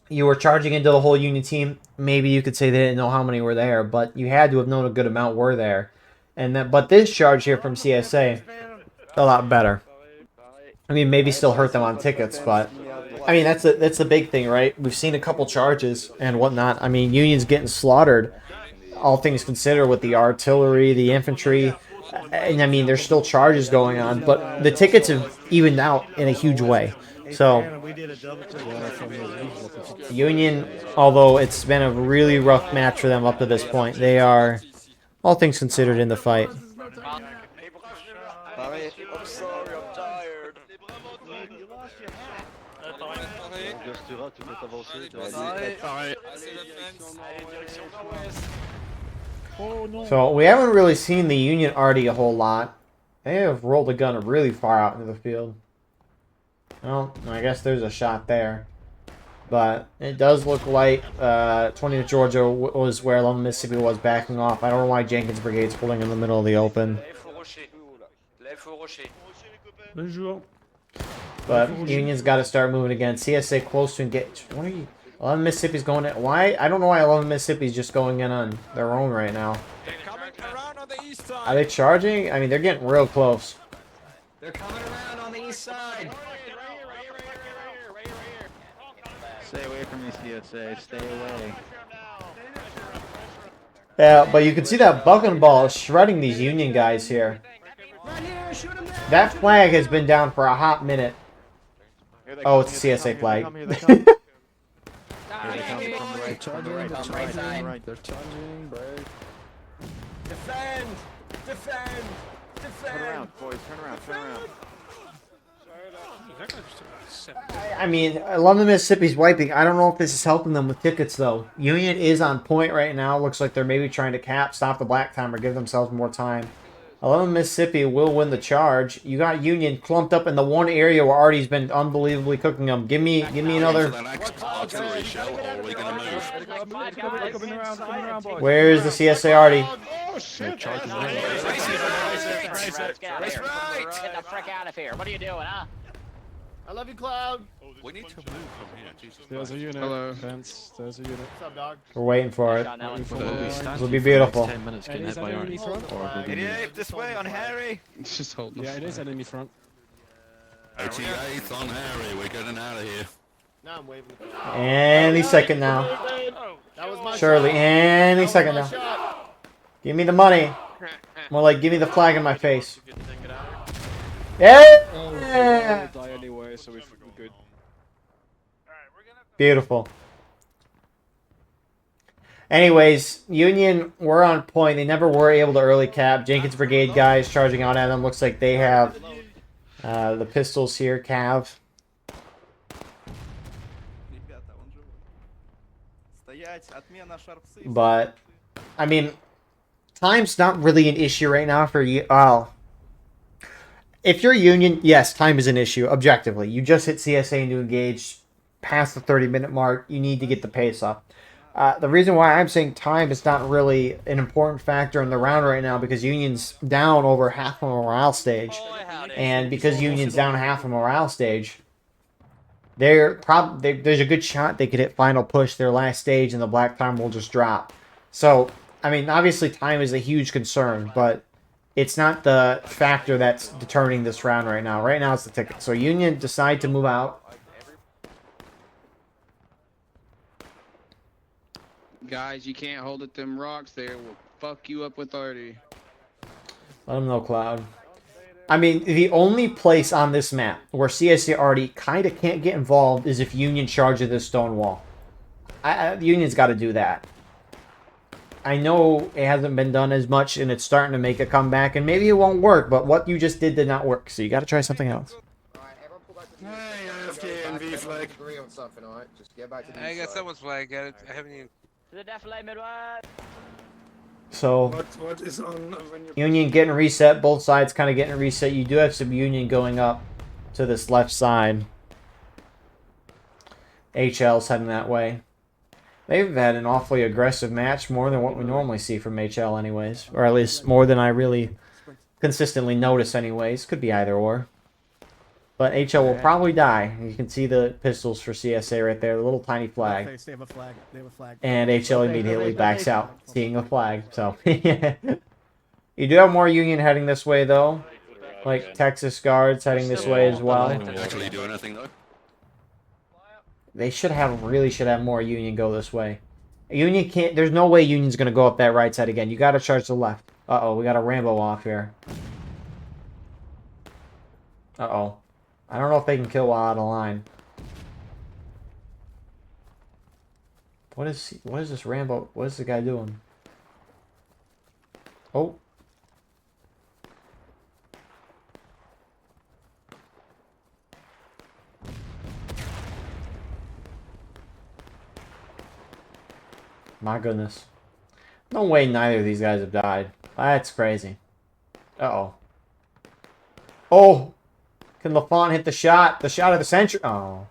You were charging into the whole Union team. Maybe you could say they didn't know how many were there, but you had to have known a good amount were there. But this charge here from CSA, a lot better. I mean, maybe still hurt them on tickets, but I mean that's the big thing, right? We've seen a couple charges and whatnot. I mean, Union's getting slaughtered, all things considered, with the artillery, the infantry, and I mean there's still charges going on, but the tickets have evened out in a huge way. So Union, although it's been a really rough match for them up to this point, they are, all things considered, in the fight. I'm sorry, I'm tired. So we haven't really seen the Union arty a whole lot. They have rolled the gun really far out into the field. Well, I guess there's a shot there. But it does look like 20th Georgia was where 11 Mississippi was backing off. I don't know why Jenkins Brigade's pulling in the middle of the open. But Union's got to start moving again. CSA close to engage. What are you? 11 Mississippi's going in. Why? I don't know why 11 Mississippi's just going in on their own right now. Are they charging? I mean, they're getting real close. They're coming around on the east side. Stay away from me, CSA. Stay away. Yeah, but you can see that bucking ball is shredding these Union guys here. That flag has been down for a hot minute. Oh, it's a CSA flag. They're charging. They're charging. Break. Defend! Defend! Turn around, boys. Turn around. Turn around. I mean, London, Mississippi's wiping. I don't know if this is helping them with tickets, though. Union is on point right now. Looks like they're maybe trying to stop the black time, or give themselves more time. 11 Mississippi will win the charge. You got Union clumped up in the one area where Artie's been unbelievably cooking them. Give me another. Where's the CSA Artie? Oh shit! Get the frick out of here! What are you doing, huh? I love you, Cloud. We need to move from here. Jesus There's a unit. Hello. Vince, there's a unit. What's up, dog? We're waiting for it. This will be beautiful. 10 minutes getting hit by Arnie. This way on Harry. Just hold. Yeah, it is enemy front. 88th on Harry. We're getting out of here. Now I'm waving. Any second now. That was my Surely, shot. any second now. Give me the money. More like, give me the flag in my face. Yeah! We'll die anyway, so we're good. Beautiful. Anyways, Union were on point. They never were able to early cap. Jenkins Brigade guys charging out at them. Looks like they have the pistols here, Cav. But, I mean, time's not really an issue right now for you. Oh. If you're Union, yes, time is an issue, objectively. You just hit CSA into engage past the 30-minute mark. You need to get the pace up. The reason why I'm saying time is not really an important factor in the round right now, because Union's down over half a morale stage. And because Union's down half a morale stage, there's a good shot they could hit final push their last stage and the black time will just drop. So, I mean, obviously time is a huge concern, but it's not the factor that's determining this round right now. Right now it's the ticket. So Union decide to move out. Guys, you can't hold at them rocks there. We'll fuck you up with Artie. Let them know, Cloud. I mean, the only place on this map where CSA Artie kind of can't get involved is if Union charges this stone wall. Union's got to do that. I know it hasn't been done as much, and it's starting to make a comeback, and maybe it won't work, but what you just did not work, so you got to try something else. Hey, AFK and V flag. Agree on something, alright? Just get back to the I got someone's flag. I haven't even. To the defilade midway. So, What is on when you Union getting reset, both sides kind of getting reset. You do have some Union going up to this left side. HL's heading that way. They've had an awfully aggressive match, more than what we normally see from HL anyways. Or at least more than I really consistently notice anyways. Could be either or. But HL will probably die. You can see the pistols for CSA right there, the little tiny flag. They have a flag. They have a flag. And HL immediately backs out, seeing a flag. So, you do have more Union heading this way, though. Like Texas Guards heading this way as well. Actually do anything though? They really should have more Union go this way. Union can't, there's no way Union's going to go up that right side again. You got to charge the left. Uh-oh, we got a Rambo off here. Uh-oh. I don't know if they can kill while out of line. What is this Rambo? What is the guy doing? Oh. My goodness. No way neither of these guys have died. That's crazy. Uh-oh. Oh! Can LaFont hit the shot? The shot of the century? Oh.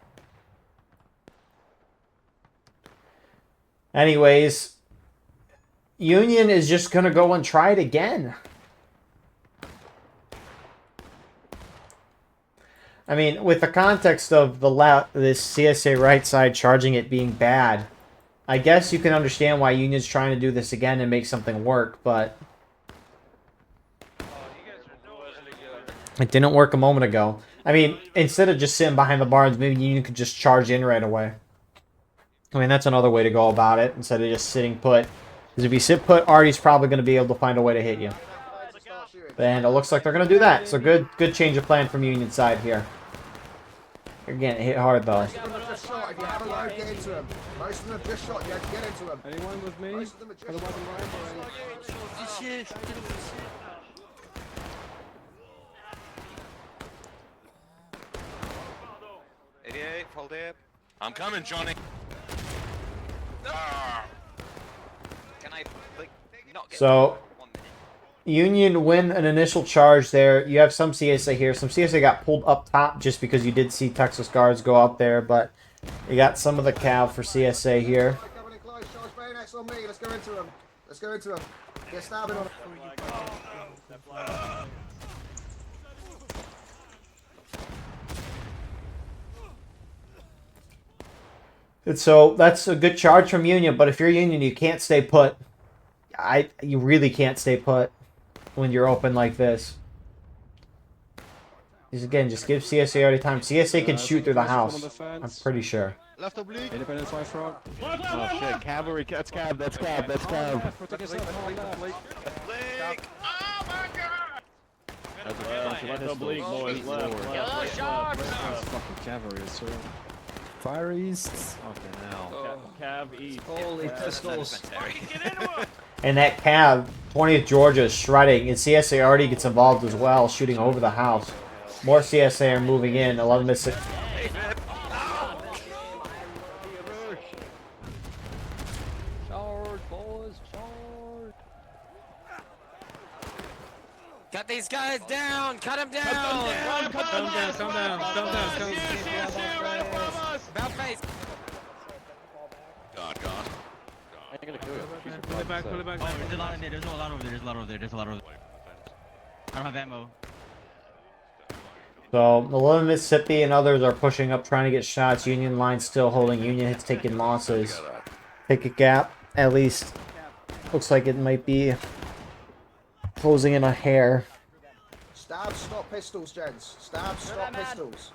Anyways. Union is just going to go and try it again. I mean, with the context of this CSA right side charging it being bad, I guess you can understand why Union's trying to do this again and make something work, but it didn't work a moment ago. I mean, instead of just sitting behind the barns, maybe Union could just charge in right away. I mean, that's another way to go about it, instead of just sitting put. Because if you sit put, Artie's probably going to be able to find a way to hit you. And it looks like they're going to do that. So good change of plan from Union side here. You're getting hit hard, though. Most of them have just shot. If you have a load, get into them. Most of them have just shot. You have to get into them. Anyone with me? Most of them are just shot. hold it. I'm coming, Johnny. Ah. Can I, like, not get So, Union win an initial charge there. You have some CSA here. Some CSA got pulled up top just because you did see Texas Guards go out there, but you got some of the cav for CSA here. Coming in close, charge bayonets on me. Let's go into them. Let's go into them. Get stabbing on them. And so that's a good charge from Union, but if you're Union, you can't stay put. You really can't stay put when you're open like this. Again, just give CSA already time. CSA can shoot through the house. I'm pretty sure. Left oblique. Independence right front. Oh shit, cavalry. That's cav. That's cav. That's cav. Left oblique, boys. Left. Fucking cavalry, sir. Fire east. Okay, now. Cav east. Holy pistols. And that cav, 20th Georgia, is shredding, and CSA already gets involved as well, shooting over the house. More CSA are moving in. 11 minutes. Charge, boys, charge. Cut these guys down! Cut them down! Calm down. About face! God. I ain't gonna kill you. Pull it back. There's a lot in there. There's a lot over there. I don't have ammo. So, 11 Mississippi and others are pushing up, trying to get shots. Union line still holding. Union hits taking losses. Pick a gap, at least. Looks like it might be closing in a hair. Stab, stop pistols, gents. Stab, stop pistols.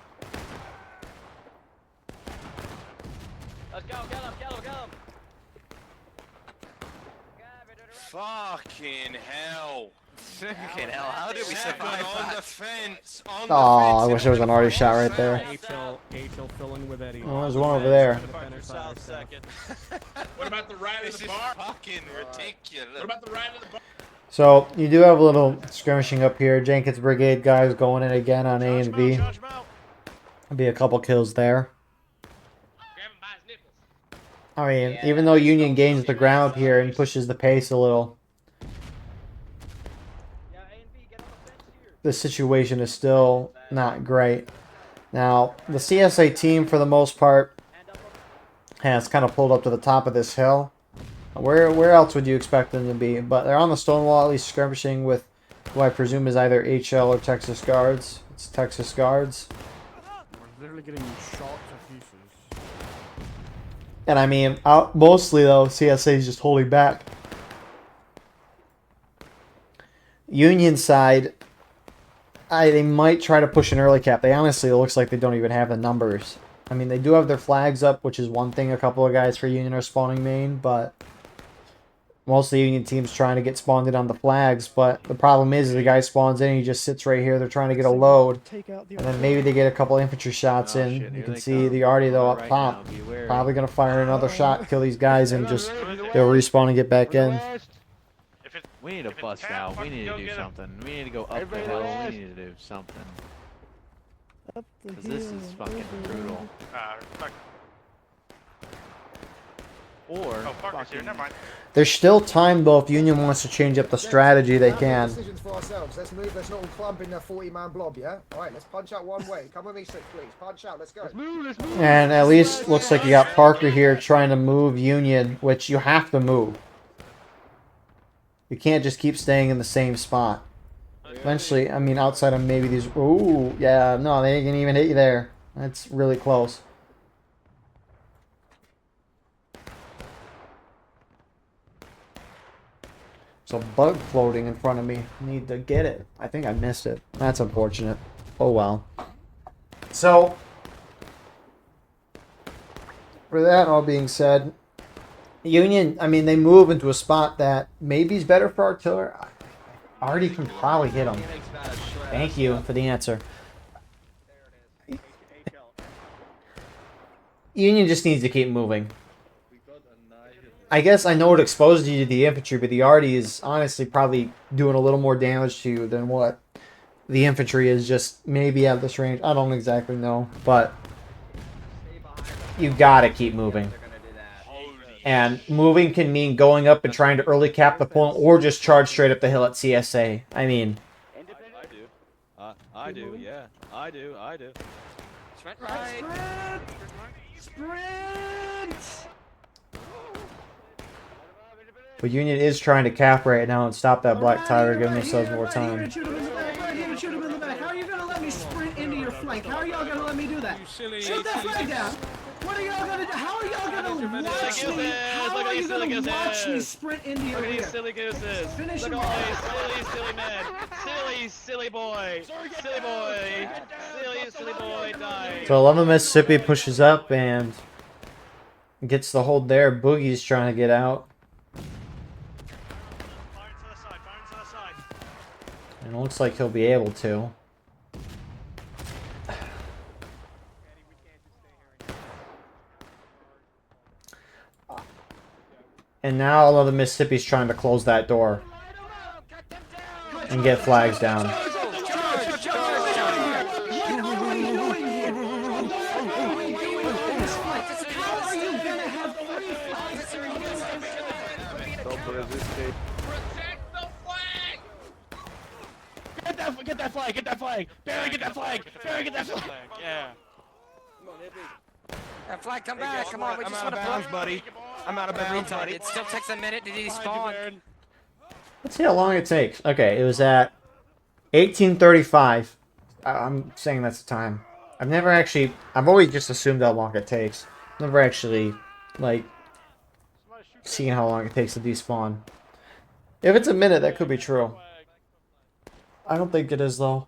Let's go, get him. Fucking hell. Fucking hell, how did we survive on that? the fence. Oh, I wish there was an already shot right there. HL filling with Eddie. Oh, there's one over there. South second. What about the right This of the is bar? fucking ridiculous. What about the right of the bar? So, you do have a little skirmishing up here. Jenkins Brigade guys going in again on A and B. There'll be a couple kills there. I mean, even though Union gains the ground here and pushes the pace a little, the situation is still not great. Now, the CSA team, for the most part, has kind of pulled up to the top of this hill. Where else would you expect them to be? But they're on the stone wall, at least skirmishing with who I presume is either HL or Texas Guards. It's Texas Guards. We're literally getting shot to pieces. And I mean, mostly though, CSA is just holding back. Union side, they might try to push an early cap. They honestly, it looks like they don't even have the numbers. I mean, they do have their flags up, which is one thing. A couple of guys for Union are spawning main, but most of the Union team's trying to get spawned in on the flags. But the problem is the guy spawns in and he just sits right here. They're trying to get a load. And then maybe they get a couple infantry shots in. You can see the Artie, though, up top. Probably going to fire another shot, kill these guys, and just they'll respawn and get back in. We need to bust out. We need to do something. We need to go up the hill. We need to do something. Because this is fucking brutal. Or There's still time, though, if Union wants to change up the strategy, they can. Decisions for ourselves. Let's move. Let's not all clump in a 40-man blob, yeah? Alright, let's punch out one way. Come with me, 6, please. Punch out. Let's go. And at least looks like you got Parker here trying to move Union, which you have to move. You can't just keep staying in the same spot. Eventually, I mean, outside of maybe these... Ooh, yeah, no, they can even hit you there. That's really close. There's a bug floating in front of me. Need to get it. I think I missed it. That's unfortunate. Oh, well. So, for that all being said, Union, I mean, they move into a spot that maybe is better for artillery. Artie can probably hit them. Thank you for the answer. Union just needs to keep moving. I guess I know it exposes you to the infantry, but the Artie is honestly probably doing a little more damage to you than what the infantry is just maybe at this range. I don't exactly know, but you gotta keep moving. And moving can mean going up and trying to early cap the point, or just charge straight up the hill at CSA. I mean, I do, yeah. I do. Sprint right. Sprint! but Union is trying to cap right now and stop that Black Tiger, giving themselves more time. Shoot him in the back, right here, shoot him in the back. How are you gonna let me sprint into your flank? How are y'all gonna let me do that? Shoot that flag down! What are y'all gonna do? How are y'all gonna watch me? How are you gonna watch me sprint into your rear? Silly gooses. Finish Look him at all off. these silly men. Silly boy. Silly boy died. So 11 Mississippi pushes up and gets the hold there. Boogie's trying to get out. And it looks like he'll be able to. And now 11 Mississippi's trying to close that door and get flags down. Get that flag! Barry, get that flag! Yeah. That flag, come back! Come on, we just want to bounds, buddy. I'm out of bounds, buddy. It still takes a minute to despawn. Let's see how long it takes. Okay, it was at 1835. I'm saying that's the time. I've always just assumed how long it takes. Never actually, like, seen how long it takes to despawn. If it's a minute, that could be true. I don't think it is, though.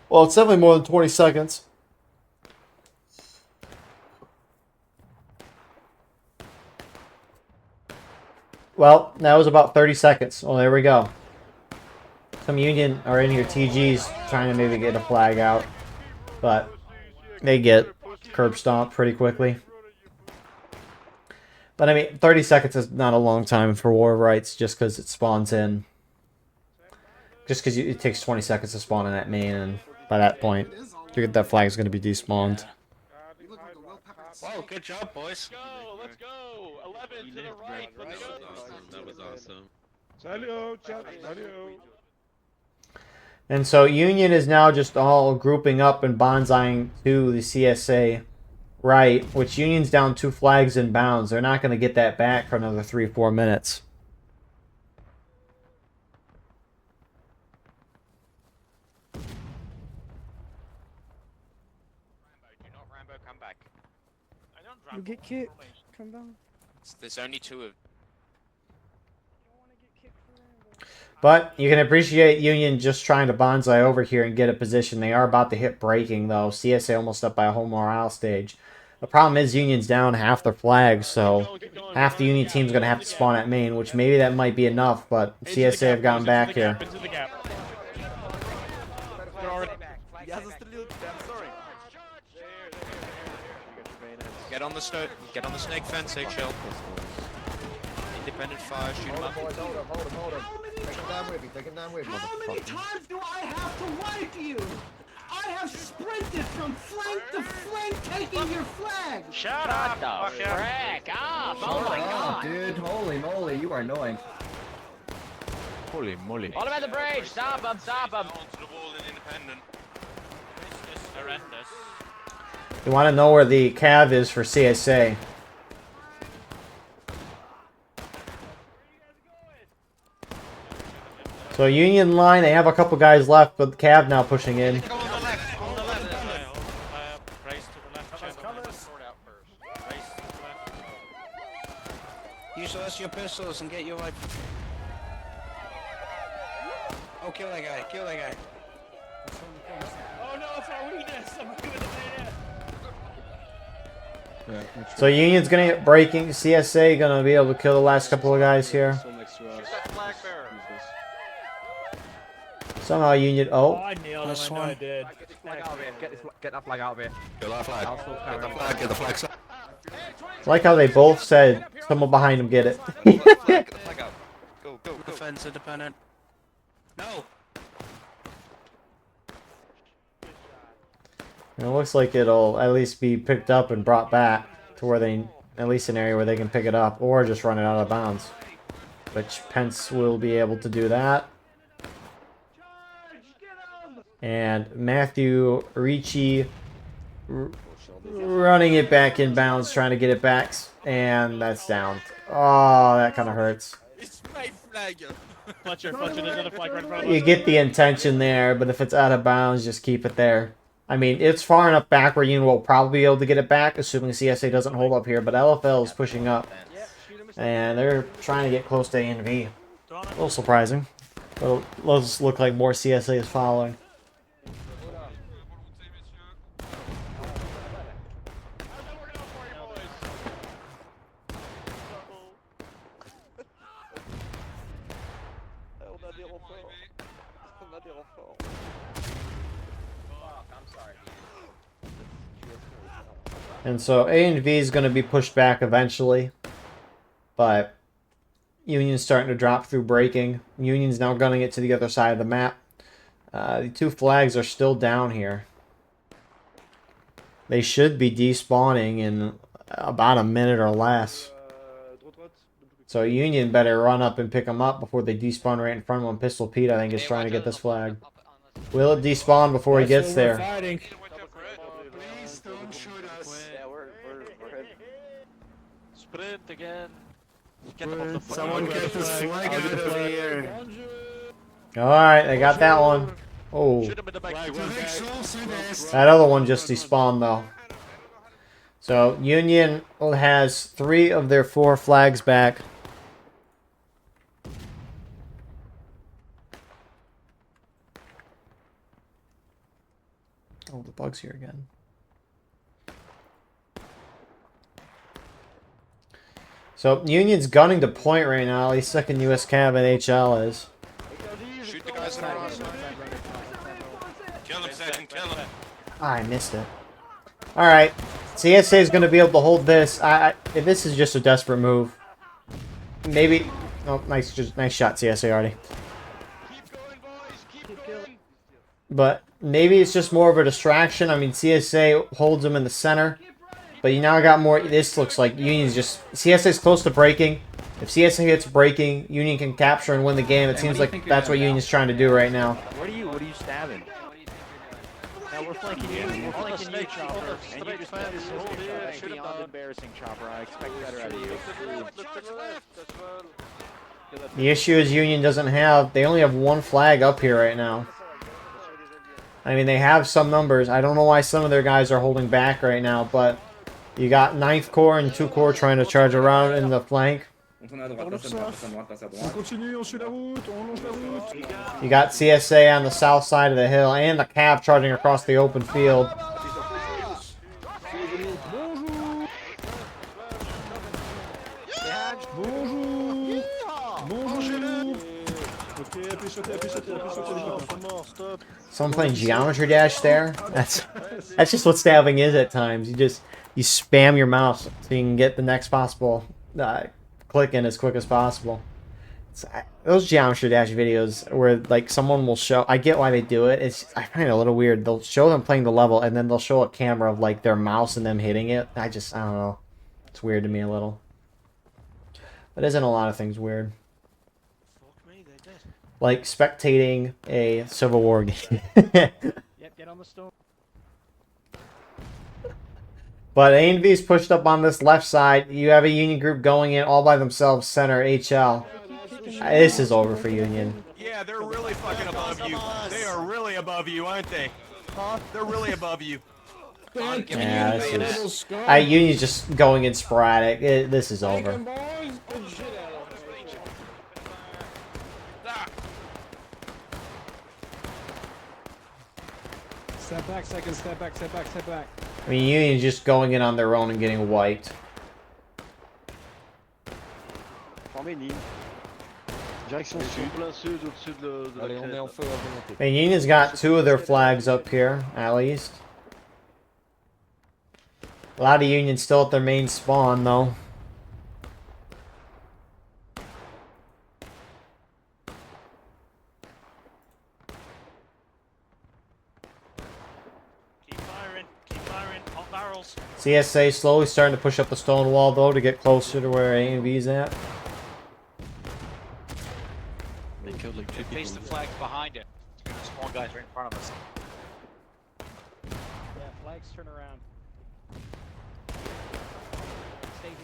Well, it's definitely more than 20 seconds. Well, that was about 30 seconds. Well, there we go. Some Union are in here, TG's trying to maybe get a flag out. But they get curb stomped pretty quickly. But I mean, 30 seconds is not a long time for war rights just because it spawns in. Just because it takes 20 seconds to spawn in that main, and by that point, that flag is going to be despawned. Whoa, good job, boys. Let's go! 11 to the right. That was awesome. And so Union is now just all grouping up and bonsaiing to the CSA right, which Union's down 2 flags in bounds. They're not going to get that back for another 3-4 minutes. You get kicked. Come down. There's only 2 of. But you can appreciate Union just trying to bonsai over here and get a position. They are about to hit breaking, though. CSA almost up by a whole morale stage. The problem is Union's down half their flags, so half the Union team's going to have to spawn at main, which maybe that might be enough, but CSA have gotten back here. Get on the snake fence, HL. Independent fire, shoot him up. Hold him. Take him down with me, How many times do I have to wipe you? I have sprinted from flank to flank taking your flag! Shut up! Frick off! Oh my god! Dude, holy moly, you are annoying. Holy moly. All about the bridge! Stop him! Onto the wall in independent. This is horrendous. You want to know where the cav is for CSA. So Union line, they have a couple guys left, but the cav now pushing in. Use your pistols and get your like. Oh, kill that guy. Oh no, it's our weakness! I'm giving it So Union's gonna get breaking. CSA gonna be able to kill the last couple of guys here. Somehow Union. Oh, I nailed it. I did. Get that flag out of here. Get that flag. Get the flag. I like how they both said someone behind them get it. Get the flag out. Go. Defense independent. No! It looks like it'll at least be picked up and brought back. to where they, at least an area where they can pick it up, or just run it out of bounds. Which Pence will be able to do that. And Matthew Ricci running it back in bounds, trying to get it back, and that's down. Oh, that kind of hurts. It's my flag. Fletcher, there's another flag right in front of You us. get the intention there, but if it's out of bounds, just keep it there. I mean, it's far enough back where Union will probably be able to get it back, assuming CSA doesn't hold up here, but LFL is pushing up. And they're trying to get close to A&V. A little surprising. But it does look like more CSA is following. And so A&V is going to be pushed back eventually. But Union's starting to drop through breaking. Union's now gunning it to the other side of the map. The two flags are still down here. They should be despawning in about a minute or less. So Union better run up and pick them up before they despawn right in front of them. Pistol Pete, I think, is trying to get this flag. Will it despawn before he gets there? Please don't shoot us. Yeah, we're sprint again. Get them off the Someone get this flag out of here. Alright, they got that one. Oh. That other one just despawned, though. So, Union has 3 of their 4 flags back. Oh, the bug's here again. So, Union's gunning to point right now. At least second U.S. Cav and HL is. Shoot the guys in the wrong side. Kill him, second, kill him. I missed it. Alright. CSA is going to be able to hold this. This is just a desperate move. Maybe... Oh, nice shot, CSA already. But maybe it's just more of a distraction. I mean, CSA holds them in the center. But you now got more... This looks like Union's just... CSA's close to breaking. If CSA hits breaking, Union can capture and win the game. It seems like that's what Union's trying to do right now. What are you stabbing? No, we're flanking you. We're flanking you, Chopper. And you just got this beyond embarrassing, Chopper. I expect better out of you. The issue is Union doesn't have... They only have 1 flag up here right now. I mean, they have some numbers. I don't know why some of their guys are holding back right now, but you got 9th Corps and 2 Corps trying to charge around in the flank. You got CSA on the south side of the hill and the Cav charging across the open field. Someone playing Geometry Dash there? That's just what stabbing is at times. You spam your mouse so you can get the next possible click in as quick as possible. Those Geometry Dash videos where like someone will show, I get why they do it. I find it a little weird. They'll show them playing the level and then they'll show a camera of like their mouse and them hitting it. I don't know. It's weird to me a little. But isn't a lot of things weird? Like spectating a Civil War game. Yep, get on the stone. But A&V's pushed up on this left side. You have a Union group going in all by themselves, center, HL. This is over for Union. Yeah, they're really fucking above you. They are really above you, aren't they? Huh? They're really above you. Yeah, this is... Union's just going in sporadic. This is over. Step back, second, step back, step back, step back. I mean, Union's just going in on their own and getting wiped. I mean, Union's got 2 of their flags up here, at least. A lot of Union still at their main spawn, though. Keep firing, hot barrels. CSA slowly starting to push up the stone wall, though, to get closer to where A and B's at. They killed like 2 people. Face the flag behind it. Small guys right in front of us. Yeah, flags turn around. Stay here.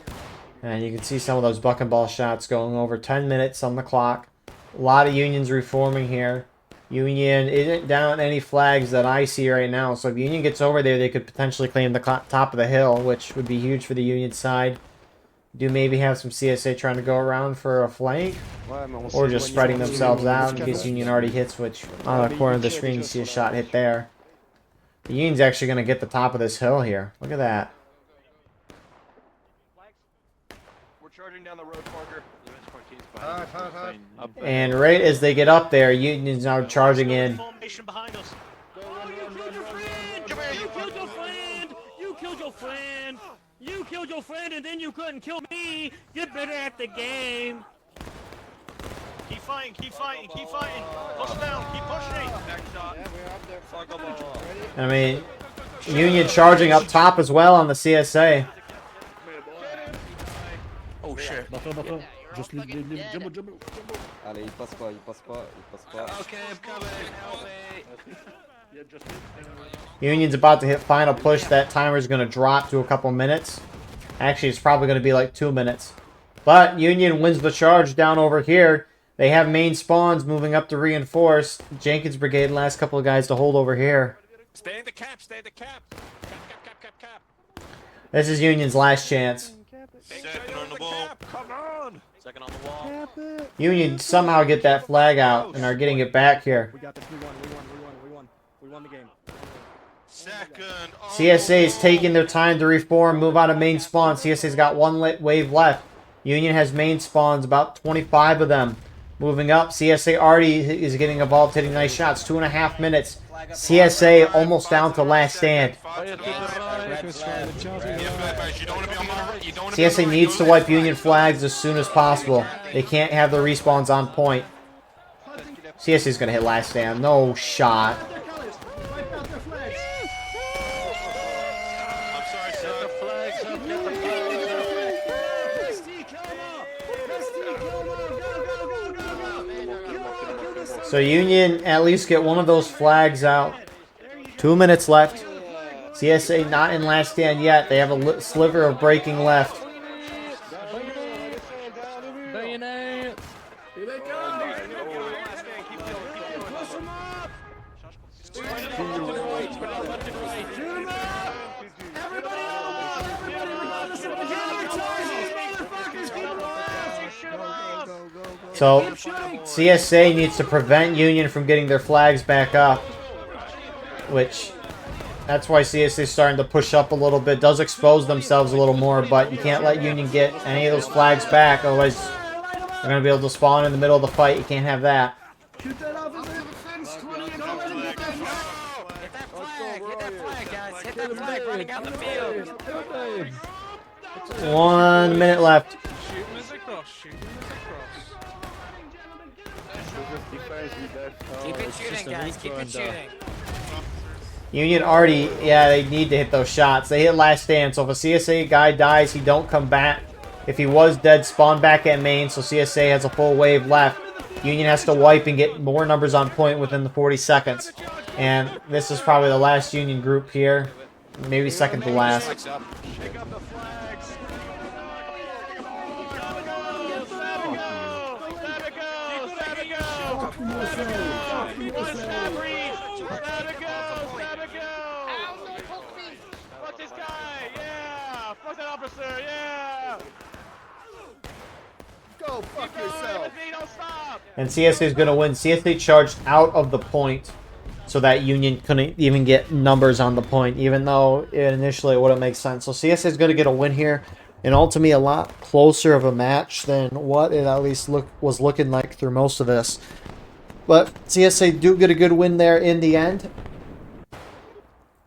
And you can see some of those buck and ball shots going over 10 minutes on the clock. A lot of Unions reforming here. Union isn't down any flags that I see right now. So if Union gets over there, they could potentially claim the top of the hill, which would be huge for the Union side. Do maybe have some CSA trying to go around for a flank, or just spreading themselves out in case Union already hits, which on the corner of the screen you see a shot hit there. The Union's actually going to get the top of this hill here. Look at that. We're charging down the road, Parker. And right as they get up there, Union's now charging in. Formation behind us. You killed your friend! You killed your friend! You killed your friend and then you couldn't kill me! Get better at the game! Keep fighting, keep fighting, keep fighting! Push down, keep pushing! Next shot. I mean, Union charging up top as well on the CSA. Oh shit. Just leave, jumbo. Allez, il passe pas. Okay, I'm coming. Help me. Union's about to hit final push. That timer's going to drop to a couple minutes. Actually, it's probably going to be like 2 minutes. But Union wins the charge down over here. They have main spawns moving up to reinforce. Jenkins Brigade, last couple of guys to hold over here. Stay in the cap, stay in the cap. Cap. This is Union's last chance. Second on the wall. Come on. Second on the wall. Union somehow get that flag out and are getting it back here. We got this. We won the game. Second. CSA is taking their time to reform, move out of main spawn. CSA's got one wave left. Union has main spawns, about 25 of them. Moving up, CSA already is getting involved, hitting nice shots. 2.5 minutes. CSA almost down to last stand. CSA needs to wipe Union flags as soon as possible. They can't have the respawns on point. CSA's going to hit last stand. No shot. So Union at least get one of those flags out. 2 minutes left. CSA not in last stand yet. They have a sliver of breaking left. So CSA needs to prevent Union from getting their flags back up, which that's why CSA is starting to push up a little bit. Does expose themselves a little more, but you can't let Union get any of those flags back, otherwise they're going to be able to spawn in the middle of the fight. You can't have that. Shoot that off of the defense, 20, and don't let him get that flag! Hit that flag, guys. Hit that flag running out the field. 1 minute left. Shooting us across. Keep it shooting, guys. Keep it shooting. Union already, yeah, they need to hit those shots. They hit last stand, so if a CSA guy dies, he don't come back. If he was dead, spawn back at main, so CSA has a full wave left. Union has to wipe and get more numbers on point within the 40 seconds. And this is probably the last Union group here. Maybe second to last. Fuck this guy! Yeah! Fuck that officer! Yeah! Go fuck yourself! Don't stop! And CSA is going to win. CSA charged out of the point so that Union couldn't even get numbers on the point, even though initially it wouldn't make sense. So CSA is going to get a win here, and ultimately a lot closer of a match than what it at least was looking like through most of this. But CSA do get a good win there in the end.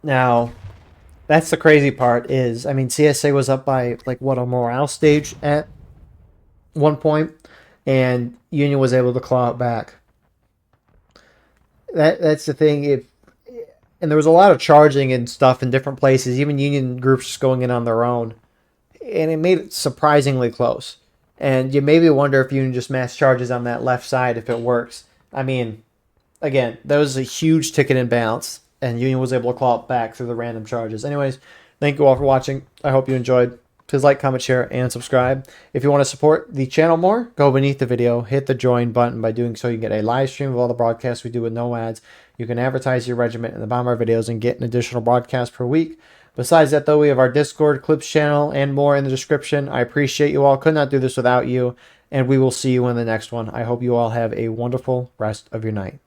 Now, that's the crazy part is, I mean, CSA was up by, like, what, a morale stage at one point, and Union was able to claw it back. That's the thing. And there was a lot of charging and stuff in different places, even Union groups just going in on their own. And it made it surprisingly close. And you maybe wonder if Union just mass charges on that left side, if it works. I mean, again, that was a huge ticket imbalance, and Union was able to claw it back through the random charges. Anyways, thank you all for watching. I hope you enjoyed. Please like, comment, share, and subscribe. If you want to support the channel more, go beneath the video, hit the join button. By doing so, you can get a live stream of all the broadcasts we do with no ads. You can advertise your regiment in the bottom of our videos and get an additional broadcast per week. Besides that, though, we have our Discord, Clips channel, and more in the description. I appreciate you all. Could not do this without you. And we will see you in the next one. I hope you all have a wonderful rest of your night.